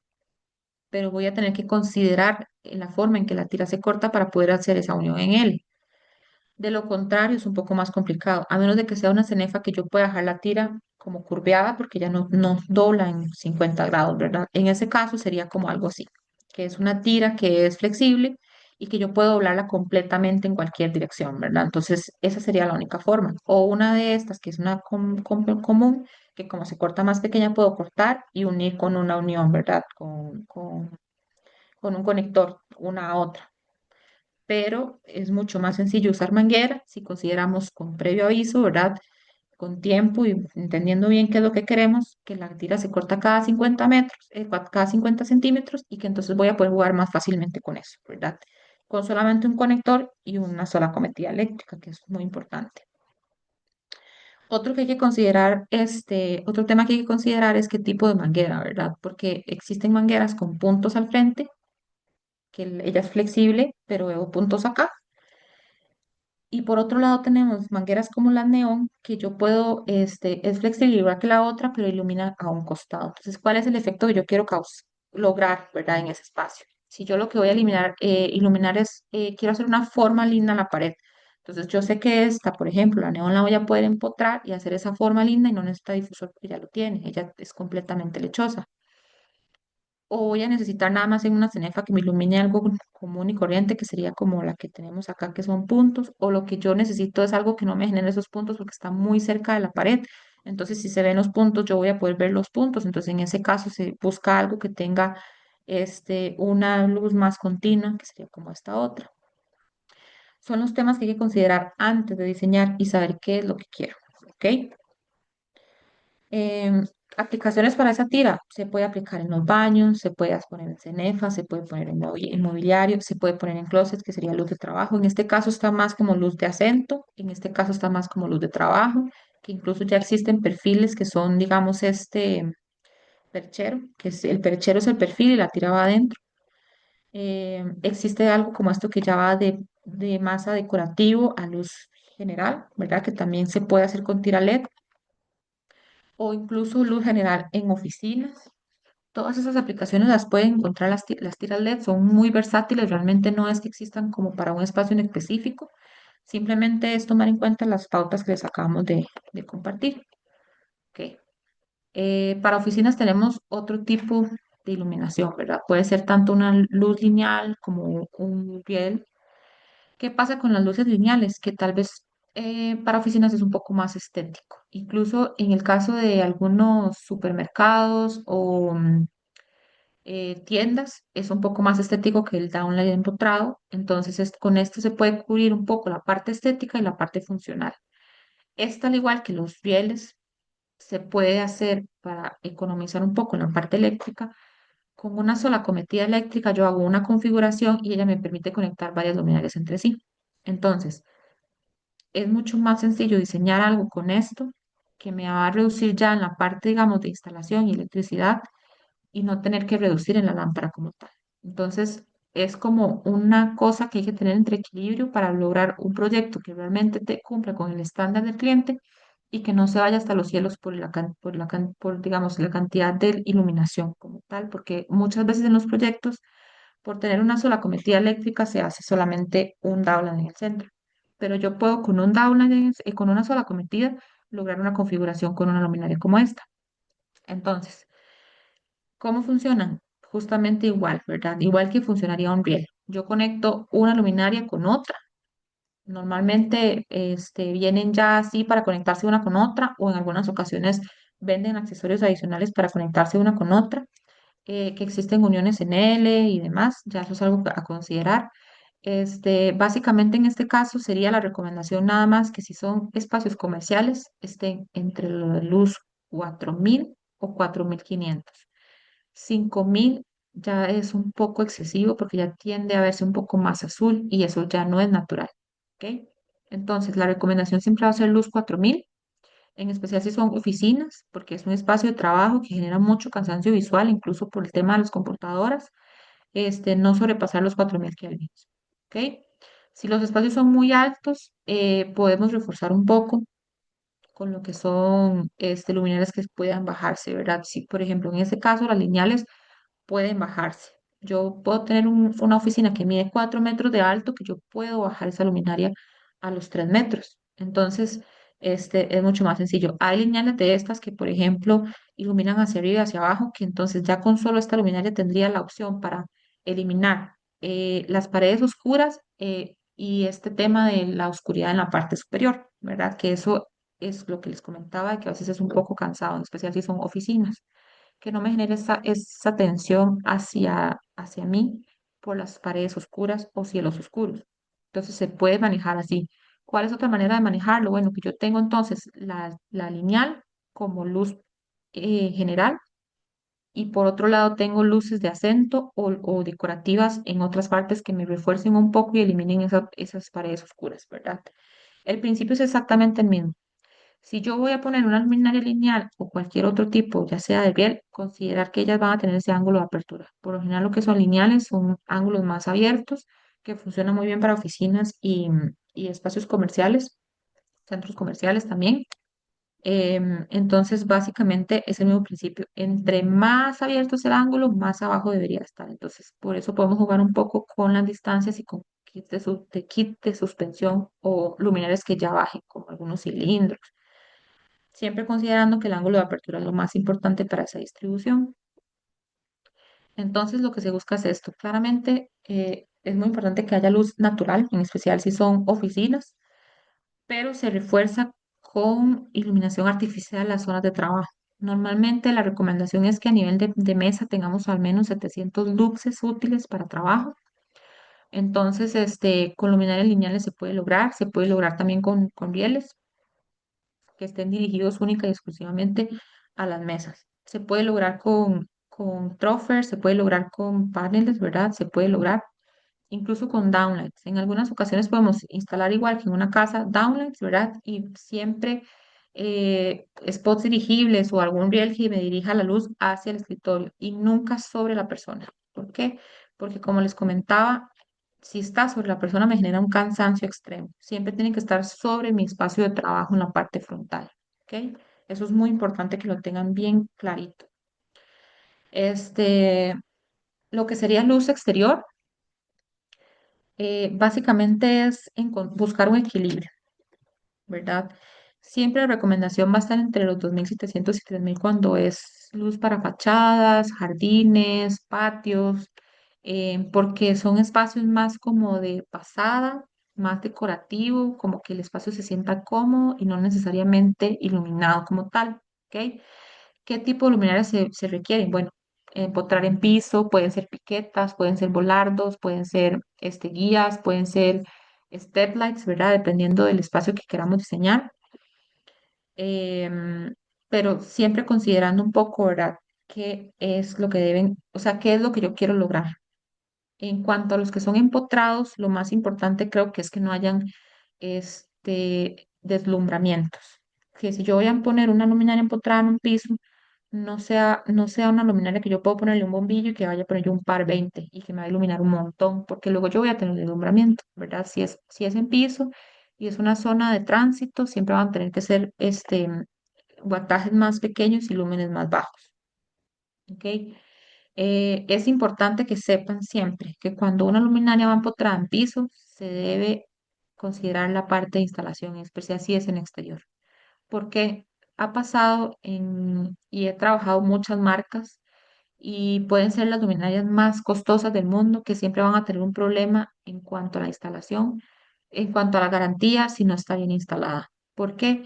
pero voy a tener que considerar la forma en que la tira se corta para poder hacer esa unión en L. De lo contrario, es un poco más complicado, a menos de que sea una cenefa que yo pueda dejar la tira como curveada porque ya no dobla en 50 grados, ¿verdad? En ese caso sería como algo así, que es una tira que es flexible y que yo puedo doblarla completamente en cualquier dirección, ¿verdad? Entonces, esa sería la única forma. O una de estas, que es una común, que como se corta más pequeña, puedo cortar y unir con una unión, ¿verdad? Con un conector, una a otra, pero es mucho más sencillo usar manguera si consideramos con previo aviso, ¿verdad? Con tiempo y entendiendo bien qué es lo que queremos, que la tira se corta cada 50 metros, cada 50 centímetros y que entonces voy a poder jugar más fácilmente con eso, ¿verdad? Con solamente un conector y una sola cometida eléctrica, que es muy importante. Otro que hay que considerar, otro tema que hay que considerar es qué tipo de manguera, ¿verdad? Porque existen mangueras con puntos al frente, que ella es flexible, pero veo puntos acá. Y por otro lado tenemos mangueras como la neón, que yo puedo, es flexible igual que la otra, pero ilumina a un costado. Entonces, ¿cuál es el efecto que yo quiero lograr, ¿verdad? En ese espacio. Si yo lo que voy a iluminar es, quiero hacer una forma linda en la pared. Entonces, yo sé que esta, por ejemplo, la neón la voy a poder empotrar y hacer esa forma linda y no necesita difusor porque ya lo tiene. Ella es completamente lechosa, o voy a necesitar nada más en una cenefa que me ilumine algo común y corriente, que sería como la que tenemos acá, que son puntos, o lo que yo necesito es algo que no me genere esos puntos porque está muy cerca de la pared. Entonces, si se ven los puntos, yo voy a poder ver los puntos. Entonces, en ese caso, se busca algo que tenga una luz más continua, que sería como esta otra. Son los temas que hay que considerar antes de diseñar y saber qué es lo que quiero. ¿Ok? Em, Aplicaciones para esa tira. Se puede aplicar en los baños, se puede poner en cenefa, se puede poner en mobiliario, se puede poner en closet, que sería luz de trabajo. En este caso está más como luz de acento, en este caso está más como luz de trabajo, que incluso ya existen perfiles que son, digamos, perchero, el perchero es el perfil y la tira va adentro. Existe algo como esto que ya va de masa decorativo a luz general, ¿verdad? Que también se puede hacer con tira LED o incluso luz general en oficinas. Todas esas aplicaciones las pueden encontrar las tiras LED, son muy versátiles, realmente no es que existan como para un espacio en específico, simplemente es tomar en cuenta las pautas que les acabamos de compartir. Ok. Para oficinas tenemos otro tipo de iluminación, ¿verdad? Puede ser tanto una luz lineal como un riel. ¿Qué pasa con las luces lineales? Que tal vez para oficinas es un poco más estético. Incluso en el caso de algunos supermercados o tiendas, es un poco más estético que el downlight empotrado. Entonces, con esto se puede cubrir un poco la parte estética y la parte funcional. Esta, al igual que los rieles, se puede hacer para economizar un poco en la parte eléctrica. Con una sola cometida eléctrica, yo hago una configuración y ella me permite conectar varias luminarias entre sí. Entonces, es mucho más sencillo diseñar algo con esto que me va a reducir ya en la parte, digamos, de instalación y electricidad y no tener que reducir en la lámpara como tal. Entonces, es como una cosa que hay que tener entre equilibrio para lograr un proyecto que realmente te cumpla con el estándar del cliente y que no se vaya hasta los cielos por, digamos, la cantidad de iluminación como tal, porque muchas veces en los proyectos, por tener una sola cometida eléctrica, se hace solamente un downline en el centro. Pero yo puedo con un downline, con una sola cometida, lograr una configuración con una luminaria como esta. Entonces, ¿cómo funcionan? Justamente igual, ¿verdad? Igual que funcionaría un riel. Yo conecto una luminaria con otra. Normalmente vienen ya así para conectarse una con otra o en algunas ocasiones venden accesorios adicionales para conectarse una con otra, que existen uniones en L y demás. Ya eso es algo a considerar. Básicamente en este caso sería la recomendación nada más que si son espacios comerciales estén entre la luz 4000 o 4500. 5000 ya es un poco excesivo porque ya tiende a verse un poco más azul y eso ya no es natural. ¿Ok? Entonces, la recomendación siempre va a ser luz 4000 en especial si son oficinas, porque es un espacio de trabajo que genera mucho cansancio visual, incluso por el tema de las computadoras, no sobrepasar los 4000 kelvins. ¿Ok? Si los espacios son muy altos, podemos reforzar un poco con lo que son luminarias que puedan bajarse, ¿verdad? Si, por ejemplo, en este caso, las lineales pueden bajarse. Yo puedo tener una oficina que mide 4 metros de alto, que yo puedo bajar esa luminaria a los 3 metros. Entonces, es mucho más sencillo. Hay lineales de estas que, por ejemplo, iluminan hacia arriba y hacia abajo, que entonces ya con solo esta luminaria tendría la opción para eliminar las paredes oscuras y este tema de la oscuridad en la parte superior, ¿verdad? Que eso es lo que les comentaba, que a veces es un poco cansado, en especial si son oficinas que no me genere esa tensión hacia mí por las paredes oscuras o cielos oscuros. Entonces se puede manejar así. ¿Cuál es otra manera de manejarlo? Bueno, que yo tengo entonces la lineal como luz general y por otro lado tengo luces de acento o decorativas en otras partes que me refuercen un poco y eliminen esas paredes oscuras, ¿verdad? El principio es exactamente el mismo. Si yo voy a poner una luminaria lineal o cualquier otro tipo, ya sea de riel, considerar que ellas van a tener ese ángulo de apertura. Por lo general, lo que son lineales son ángulos más abiertos, que funcionan muy bien para oficinas y espacios comerciales, centros comerciales también. Entonces, básicamente es el mismo principio. Entre más abierto es el ángulo, más abajo debería estar. Entonces, por eso podemos jugar un poco con las distancias y con kit de suspensión o luminarias que ya bajen, como algunos cilindros siempre considerando que el ángulo de apertura es lo más importante para esa distribución. Entonces, lo que se busca es esto. Claramente, es muy importante que haya luz natural, en especial si son oficinas, pero se refuerza con iluminación artificial las zonas de trabajo. Normalmente la recomendación es que a nivel de mesa tengamos al menos 700 luxes útiles para trabajo. Entonces, con luminarias lineales se puede lograr también con rieles que estén dirigidos única y exclusivamente a las mesas. Se puede lograr con troffers, se puede lograr con paneles, ¿verdad? Se puede lograr incluso con downlights. En algunas ocasiones podemos instalar igual que en una casa downlights, ¿verdad? Y siempre spots dirigibles o algún riel que me dirija la luz hacia el escritorio y nunca sobre la persona. ¿Por qué? Porque como les comentaba, si está sobre la persona me genera un cansancio extremo. Siempre tiene que estar sobre mi espacio de trabajo en la parte frontal. ¿Ok? Eso es muy importante que lo tengan bien clarito. Este, lo que sería luz exterior, básicamente es buscar un equilibrio, ¿verdad? Siempre la recomendación va a estar entre los 2700 y 3000 cuando es luz para fachadas, jardines, patios, porque son espacios más como de pasada, más decorativo, como que el espacio se sienta cómodo y no necesariamente iluminado como tal, ¿ok? ¿Qué tipo de luminarias se requieren? Bueno, empotrar en piso, pueden ser piquetas, pueden ser volardos, pueden ser guías, pueden ser step lights, ¿verdad? Dependiendo del espacio que queramos diseñar. Em, pero siempre considerando un poco, ¿verdad? ¿Qué es lo que deben, o sea, qué es lo que yo quiero lograr? En cuanto a los que son empotrados, lo más importante creo que es que no hayan deslumbramientos. Que si yo voy a poner una luminaria empotrada en un piso, no sea una luminaria que yo puedo ponerle un bombillo y que vaya a poner yo un par 20 y que me va a iluminar un montón, porque luego yo voy a tener deslumbramiento, ¿verdad? Si es en piso y es una zona de tránsito, siempre van a tener que ser wattajes más pequeños y lúmenes más bajos, ¿ok? Es importante que sepan siempre que cuando una luminaria va empotrada en piso, se debe considerar la parte de instalación, en especial si es en exterior. Porque ha pasado y he trabajado muchas marcas y pueden ser las luminarias más costosas del mundo que siempre van a tener un problema en cuanto a la instalación, en cuanto a la garantía si no está bien instalada. ¿Por qué?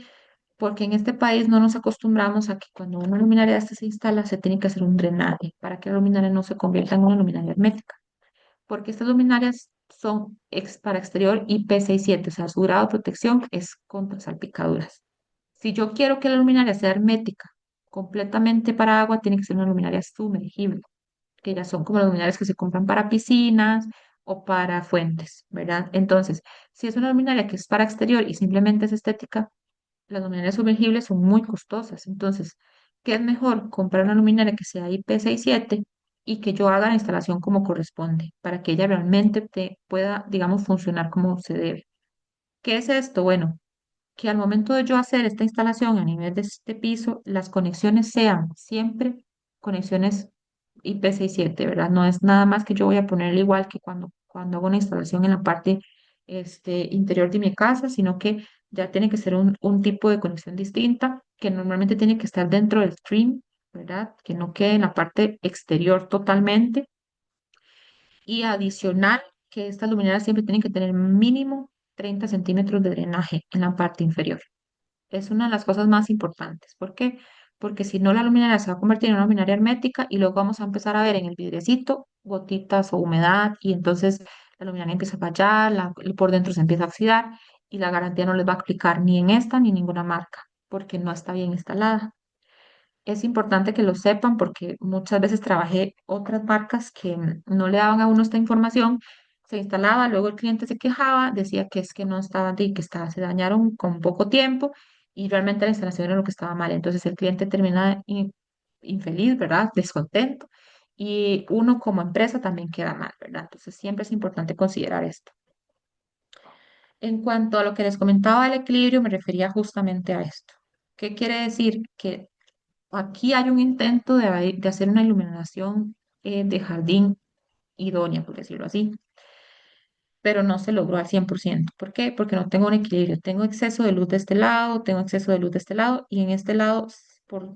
Porque en este país no nos acostumbramos a que cuando una luminaria de esta se instala se tiene que hacer un drenaje para que la luminaria no se convierta en una luminaria hermética. Porque estas luminarias son para exterior IP67, o sea, su grado de protección es contra salpicaduras. Si yo quiero que la luminaria sea hermética, completamente para agua, tiene que ser una luminaria sumergible, que ya son como las luminarias que se compran para piscinas o para fuentes, ¿verdad? Entonces, si es una luminaria que es para exterior y simplemente es estética, las luminarias sumergibles son muy costosas. Entonces, ¿qué es mejor? Comprar una luminaria que sea IP67 y que yo haga la instalación como corresponde, para que ella realmente pueda, digamos, funcionar como se debe. ¿Qué es esto? Bueno, que al momento de yo hacer esta instalación a nivel de este piso, las conexiones sean siempre conexiones IP67, ¿verdad? No es nada más que yo voy a ponerle igual que cuando hago una instalación en la parte interior de mi casa, sino que ya tiene que ser un tipo de conexión distinta, que normalmente tiene que estar dentro del stream, ¿verdad? Que no quede en la parte exterior totalmente. Y adicional, que estas luminarias siempre tienen que tener mínimo 30 centímetros de drenaje en la parte inferior. Es una de las cosas más importantes. ¿Por qué? Porque si no, la luminaria se va a convertir en una luminaria hermética y luego vamos a empezar a ver en el vidriecito gotitas o humedad y entonces la luminaria empieza a fallar, por dentro se empieza a oxidar y la garantía no les va a aplicar ni en esta ni en ninguna marca porque no está bien instalada. Es importante que lo sepan porque muchas veces trabajé otras marcas que no le daban a uno esta información, se instalaba, luego el cliente se quejaba, decía que es que no estaban, se dañaron con poco tiempo y realmente la instalación era lo que estaba mal. Entonces el cliente termina infeliz, ¿verdad? Descontento y uno como empresa también queda mal, ¿verdad? Entonces siempre es importante considerar esto. En cuanto a lo que les comentaba del equilibrio, me refería justamente a esto. ¿Qué quiere decir? Que aquí hay un intento de hacer una iluminación de jardín idónea, por decirlo así, pero no se logró al 100%. ¿Por qué? Porque no tengo un equilibrio. Tengo exceso de luz de este lado, tengo exceso de luz de este lado y en este lado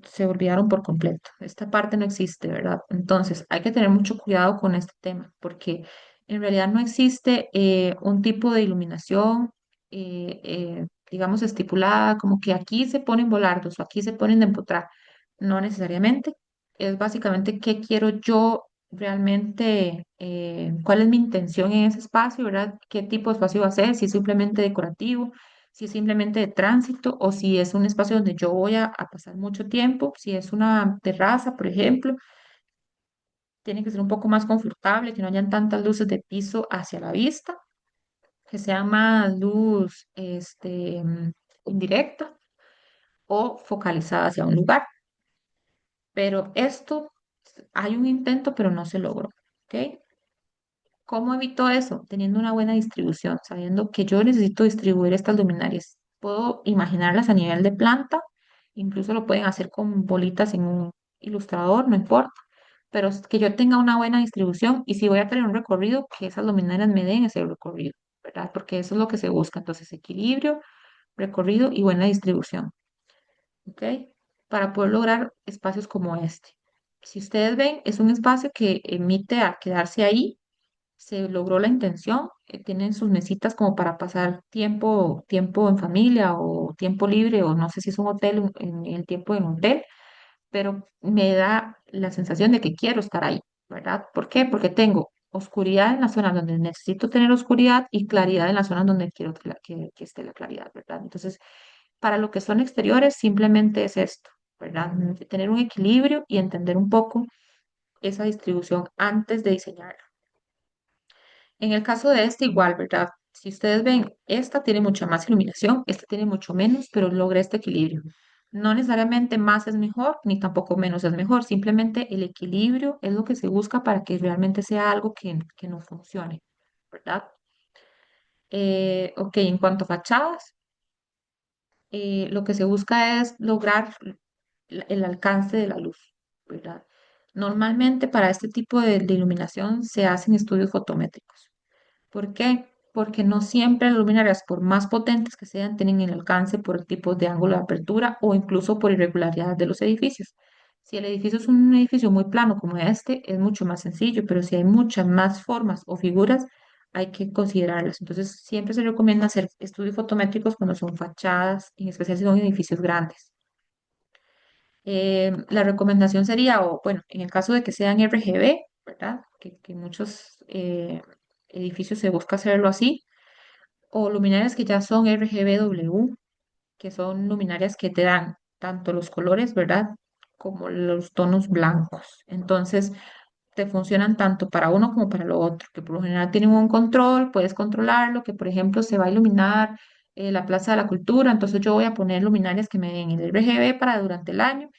se olvidaron por completo. Esta parte no existe, ¿verdad? Entonces hay que tener mucho cuidado con este tema porque en realidad no existe un tipo de iluminación, digamos, estipulada, como que aquí se ponen volardos o aquí se ponen de empotrar. No necesariamente. Es básicamente qué quiero yo realmente, cuál es mi intención en ese espacio, ¿verdad? ¿Qué tipo de espacio va a ser? Si es simplemente decorativo, si es simplemente de tránsito o si es un espacio donde yo voy a pasar mucho tiempo, si es una terraza, por ejemplo, tiene que ser un poco más confortable, que no hayan tantas luces de piso hacia la vista, que sea más luz, indirecta o focalizada hacia un lugar. Pero esto, hay un intento, pero no se logró, ¿ok? ¿Cómo evito eso? Teniendo una buena distribución, sabiendo que yo necesito distribuir estas luminarias. Puedo imaginarlas a nivel de planta, incluso lo pueden hacer con bolitas en un ilustrador, no importa, pero es que yo tenga una buena distribución y si voy a tener un recorrido, que esas luminarias me den ese recorrido, ¿verdad? Porque eso es lo que se busca. Entonces, equilibrio, recorrido y buena distribución, ¿ok? Para poder lograr espacios como este. Si ustedes ven, es un espacio que emite a quedarse ahí, se logró la intención, tienen sus mesitas como para pasar tiempo en familia o tiempo libre, o no sé si es un hotel, en el tiempo en un hotel, pero me da la sensación de que quiero estar ahí, ¿verdad? ¿Por qué? Porque tengo oscuridad en las zonas donde necesito tener oscuridad y claridad en las zonas donde quiero que esté la claridad, ¿verdad? Entonces, para lo que son exteriores, simplemente es esto, ¿verdad? Tener un equilibrio y entender un poco esa distribución antes de diseñar. En el caso de este, igual, ¿verdad? Si ustedes ven, esta tiene mucha más iluminación, esta tiene mucho menos, pero logra este equilibrio. No necesariamente más es mejor, ni tampoco menos es mejor, simplemente el equilibrio es lo que se busca para que realmente sea algo que no funcione, ¿verdad? Ok, en cuanto a fachadas, lo que se busca es lograr el alcance de la luz, ¿verdad? Normalmente para este tipo de iluminación se hacen estudios fotométricos. ¿Por qué? Porque no siempre las luminarias, por más potentes que sean, tienen el alcance por el tipo de ángulo de apertura o incluso por irregularidades de los edificios. Si el edificio es un edificio muy plano como este, es mucho más sencillo, pero si hay muchas más formas o figuras, hay que considerarlas. Entonces, siempre se recomienda hacer estudios fotométricos cuando son fachadas, en especial si son edificios grandes. La recomendación sería, o bueno, en el caso de que sean RGB, ¿verdad? Que muchos edificios se busca hacerlo así, o luminarias que ya son RGBW, que son luminarias que te dan tanto los colores, ¿verdad? Como los tonos blancos. Entonces, te funcionan tanto para uno como para lo otro, que por lo general tienen un control, puedes controlarlo, que por ejemplo se va a iluminar la Plaza de la Cultura, entonces yo voy a poner luminarias que me den el RGB para durante el año,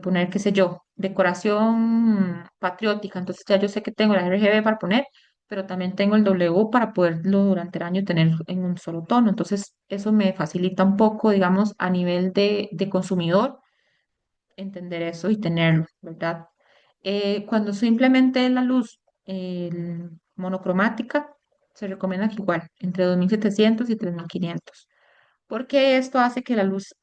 poner, qué sé yo, decoración patriótica, entonces ya yo sé que tengo la RGB para poner, pero también tengo el W para poderlo durante el año tener en un solo tono, entonces eso me facilita un poco, digamos, a nivel de consumidor entender eso y tenerlo, ¿verdad? Cuando simplemente la luz monocromática, se recomienda que igual, entre 2700 y 3500, porque esto hace que la luz,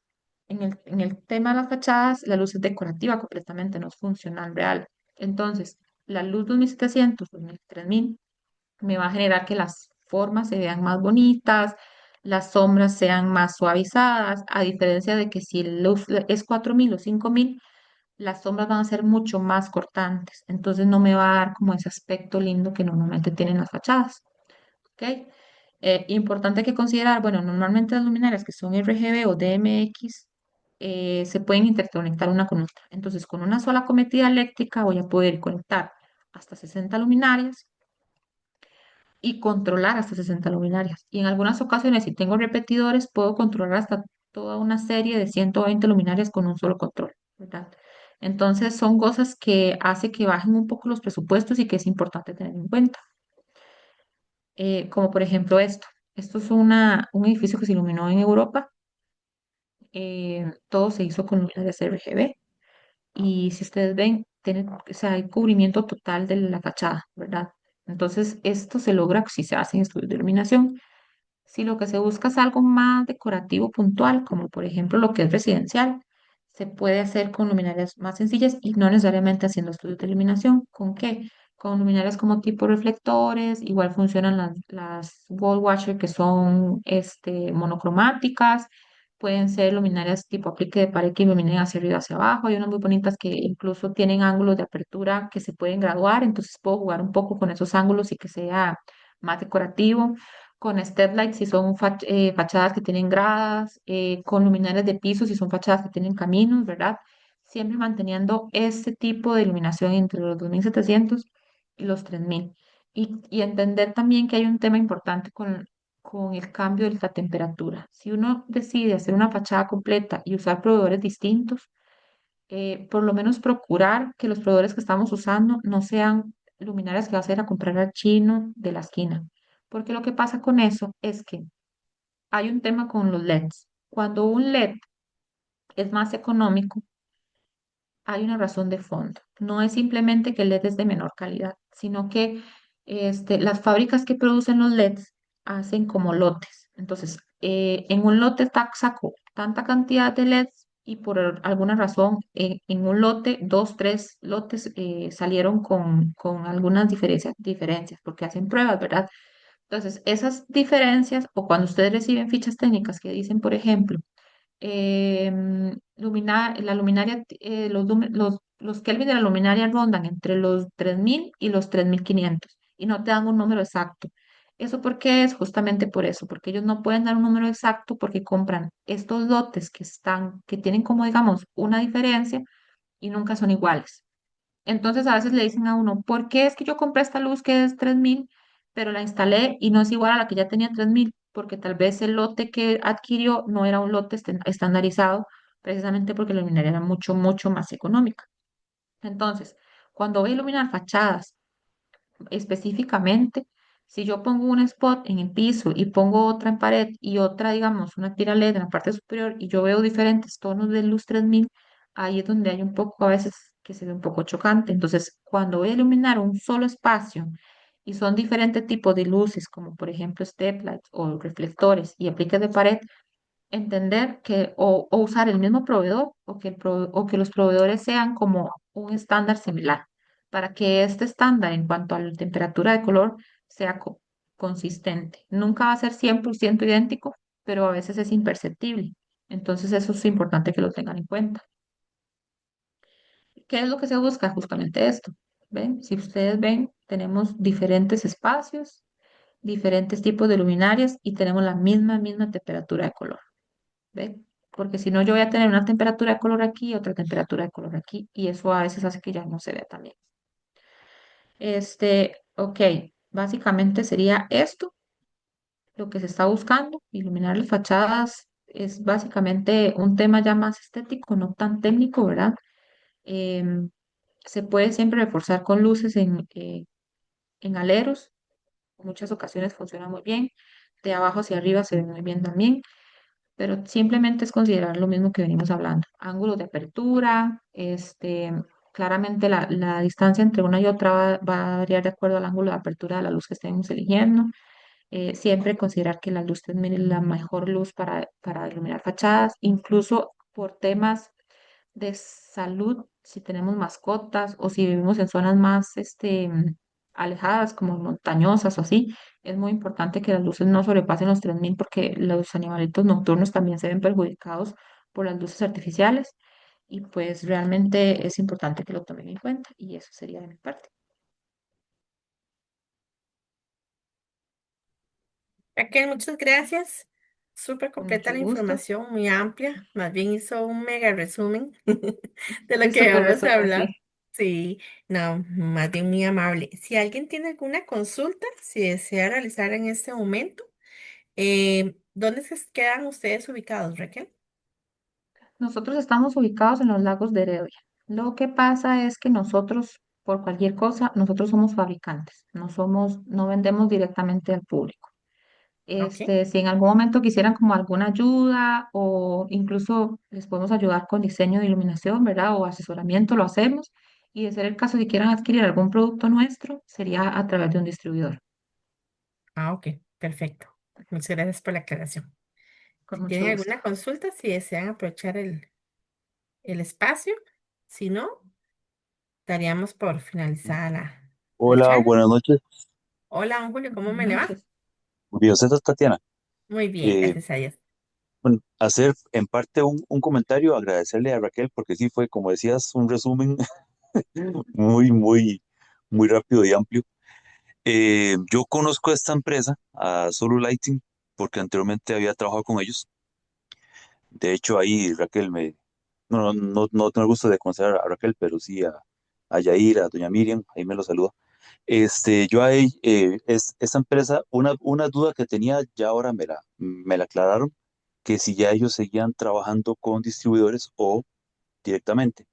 en el tema de las fachadas, la luz es decorativa completamente, no es funcional real. Entonces, la luz 2700, 3000, me va a generar que las formas se vean más bonitas, las sombras sean más suavizadas, a diferencia de que si la luz es 4000 o 5000, las sombras van a ser mucho más cortantes, entonces no me va a dar como ese aspecto lindo que normalmente tienen las fachadas, ¿ok? Importante que considerar, bueno, normalmente las luminarias que son RGB o DMX se pueden interconectar una con otra, entonces con una sola cometida eléctrica voy a poder conectar hasta 60 luminarias y controlar hasta 60 luminarias. Y en algunas ocasiones, si tengo repetidores, puedo controlar hasta toda una serie de 120 luminarias con un solo control, ¿verdad? Entonces son cosas que hace que bajen un poco los presupuestos y que es importante tener en cuenta. Como por ejemplo esto. Esto es un edificio que se iluminó en Europa. Todo se hizo con luminarias RGB. Y si ustedes ven, tiene, o sea, hay cubrimiento total de la fachada, ¿verdad? Entonces, esto se logra si se hacen estudios de iluminación. Si lo que se busca es algo más decorativo, puntual, como por ejemplo lo que es residencial, se puede hacer con luminarias más sencillas y no necesariamente haciendo estudios de iluminación. ¿Con qué? Con luminarias como tipo reflectores, igual funcionan las wall washer que son monocromáticas, pueden ser luminarias tipo aplique de pared que iluminen hacia arriba y hacia abajo. Hay unas muy bonitas que incluso tienen ángulos de apertura que se pueden graduar, entonces puedo jugar un poco con esos ángulos y que sea más decorativo con step lights si son fachadas que tienen gradas, con luminarias de piso si son fachadas que tienen caminos, ¿verdad? Siempre manteniendo este tipo de iluminación entre los 2700 y los 3000. Y entender también que hay un tema importante con el cambio de la temperatura. Si uno decide hacer una fachada completa y usar proveedores distintos, por lo menos procurar que los proveedores que estamos usando no sean luminarias que vas a ir a comprar al chino de la esquina. Porque lo que pasa con eso es que hay un tema con los LEDs. Cuando un LED es más económico, hay una razón de fondo. No es simplemente que el LED es de menor calidad, sino que las fábricas que producen los LEDs hacen como lotes. Entonces, en un lote saco tanta cantidad de LEDs y por alguna razón en un lote, dos, tres lotes salieron con algunas diferencias, porque hacen pruebas, ¿verdad? Entonces, esas diferencias, o cuando ustedes reciben fichas técnicas que dicen, por ejemplo, la luminaria, los Kelvin de la luminaria rondan entre los 3000 y los 3500 y no te dan un número exacto. ¿Eso por qué es? Justamente por eso, porque ellos no pueden dar un número exacto porque compran estos lotes que tienen como, digamos, una diferencia y nunca son iguales. Entonces a veces le dicen a uno, ¿por qué es que yo compré esta luz que es 3000, pero la instalé y no es igual a la que ya tenía 3000? Porque tal vez el lote que adquirió no era un lote estandarizado, precisamente porque la luminaria era mucho, mucho más económica. Entonces, cuando voy a iluminar fachadas específicamente, si yo pongo un spot en el piso y pongo otra en pared y otra, digamos, una tira LED en la parte superior y yo veo diferentes tonos de luz 3000, ahí es donde hay un poco a veces que se ve un poco chocante. Entonces, cuando voy a iluminar un solo espacio y son diferentes tipos de luces, como por ejemplo step lights o reflectores y apliques de pared, entender que o usar el mismo proveedor o que los proveedores sean como un estándar similar para que este estándar en cuanto a la temperatura de color sea consistente. Nunca va a ser 100% idéntico, pero a veces es imperceptible. Entonces eso es importante que lo tengan en cuenta. ¿Qué es lo que se busca? Justamente esto. ¿Ven? Si ustedes ven, tenemos diferentes espacios, diferentes tipos de luminarias y tenemos la misma temperatura de color. ¿Ve? Porque si no, yo voy a tener una temperatura de color aquí y otra temperatura de color aquí, y eso a veces hace que ya no se vea tan bien. Ok, básicamente sería esto. lo que se está buscando. Iluminar las fachadas es básicamente un tema ya más estético, no tan técnico, ¿verdad? Em, Se puede siempre reforzar con luces en aleros. En muchas ocasiones funciona muy bien. De abajo hacia arriba se ve muy bien también, pero simplemente es considerar lo mismo que venimos hablando. Ángulos de apertura, claramente la distancia entre una y otra va a variar de acuerdo al ángulo de apertura de la luz que estemos eligiendo. Siempre considerar que la luz es la mejor luz para iluminar fachadas, incluso por temas de salud, si tenemos mascotas o si vivimos en zonas más alejadas, como montañosas o así, es muy importante que las luces no sobrepasen los 3000 porque los animalitos nocturnos también se ven perjudicados por las luces artificiales y pues realmente es importante que lo tomen en cuenta y eso sería de mi parte. Raquel, muchas gracias. Súper Con completa mucho la gusto. información, muy amplia. Más bien hizo un mega resumen de lo Y que súper vamos a resumen, sí. hablar. Sí, no, más bien muy amable. Si alguien tiene alguna consulta, si desea realizar en este momento, ¿dónde se quedan ustedes ubicados, Raquel? Nosotros estamos ubicados en los lagos de Heredia. Lo que pasa es que nosotros, por cualquier cosa, nosotros somos fabricantes, no vendemos directamente al público. Ok. Si en algún momento quisieran como alguna ayuda o incluso les podemos ayudar con diseño de iluminación, ¿verdad? O asesoramiento, lo hacemos. Y de ser el caso, si quieran adquirir algún producto nuestro, sería a través de un distribuidor. Ah, ok, perfecto. Muchas gracias por la aclaración. Con Si mucho tienen gusto. alguna consulta, si desean aprovechar el espacio, si no, daríamos por finalizada la Hola, charla. buenas noches. Hola, don Julio, ¿cómo Buenas me le va? noches. Bienvenidos a Tatiana. Muy bien, Eh, gracias a Dios. bueno, hacer en parte un comentario, agradecerle a Raquel porque sí fue, como decías, un resumen muy rápido y amplio. Yo conozco a esta empresa, a Solo Lighting, porque anteriormente había trabajado con ellos. De hecho, ahí Raquel no tengo el gusto de conocer a Raquel, pero sí a Yair, a doña Miriam, ahí me lo saluda. Yo ahí, esta empresa, una duda que tenía, ya ahora me la aclararon, que si ya ellos seguían trabajando con distribuidores o directamente.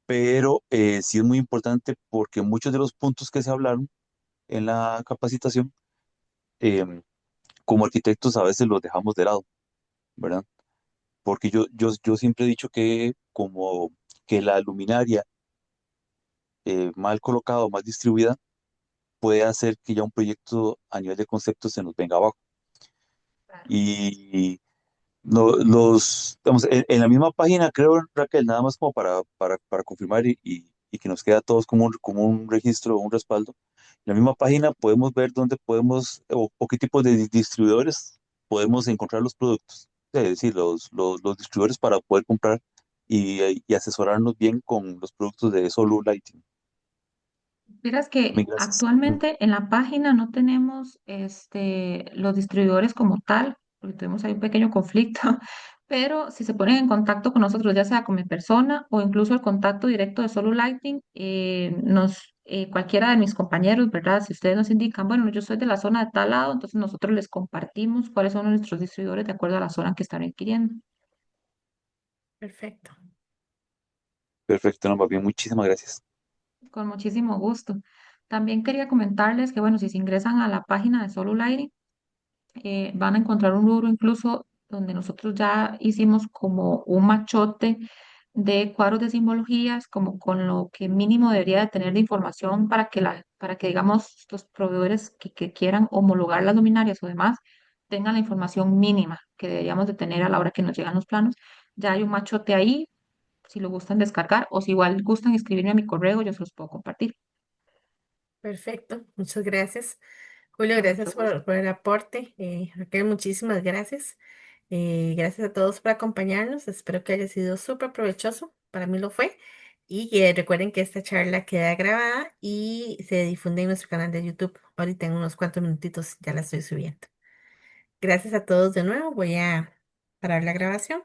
Pero sí es muy importante porque muchos de los puntos que se hablaron en la capacitación, eh, como arquitectos a veces los dejamos de lado, ¿verdad? Porque yo siempre he dicho que como que la luminaria mal colocada o mal distribuida puede hacer que ya un proyecto a nivel de concepto se nos venga abajo. Claro. Y no, digamos, en la misma página, creo, Raquel, nada más como para confirmar y que nos queda a todos como un registro, un respaldo. En la misma página podemos ver dónde podemos, o qué tipo de distribuidores podemos encontrar los productos. Es decir, los distribuidores para poder comprar y asesorarnos bien con los productos de Solo Lighting. Verás Mil que gracias. actualmente en la página no tenemos los distribuidores como tal, porque tuvimos ahí un pequeño conflicto, pero si se ponen en contacto con nosotros, ya sea con mi persona o incluso el contacto directo de Solo Lighting, cualquiera de mis compañeros, ¿verdad? Si ustedes nos indican, bueno, yo soy de la zona de tal lado, entonces nosotros les compartimos cuáles son nuestros distribuidores de acuerdo a la zona que están adquiriendo. Perfecto. Perfecto, no, más bien, muchísimas gracias. Con muchísimo gusto. También quería comentarles que, bueno, si se ingresan a la página de Solo Lighting, van a encontrar un rubro incluso donde nosotros ya hicimos como un machote de cuadros de simbologías, como con lo que mínimo debería de tener de información para que digamos los proveedores que quieran homologar las luminarias o demás tengan la información mínima que deberíamos de tener a la hora que nos llegan los planos. Ya hay un machote ahí, si lo gustan descargar o si igual gustan escribirme a mi correo, yo se los puedo compartir. Perfecto. Muchas gracias. Julio, Con mucho gracias gusto. por el aporte. Raquel, muchísimas gracias. Gracias a todos por acompañarnos. Espero que haya sido súper provechoso. Para mí lo fue. Y recuerden que esta charla queda grabada y se difunde en nuestro canal de YouTube. Ahorita en unos cuantos minutitos ya la estoy subiendo. Gracias a todos de nuevo. Voy a parar la grabación.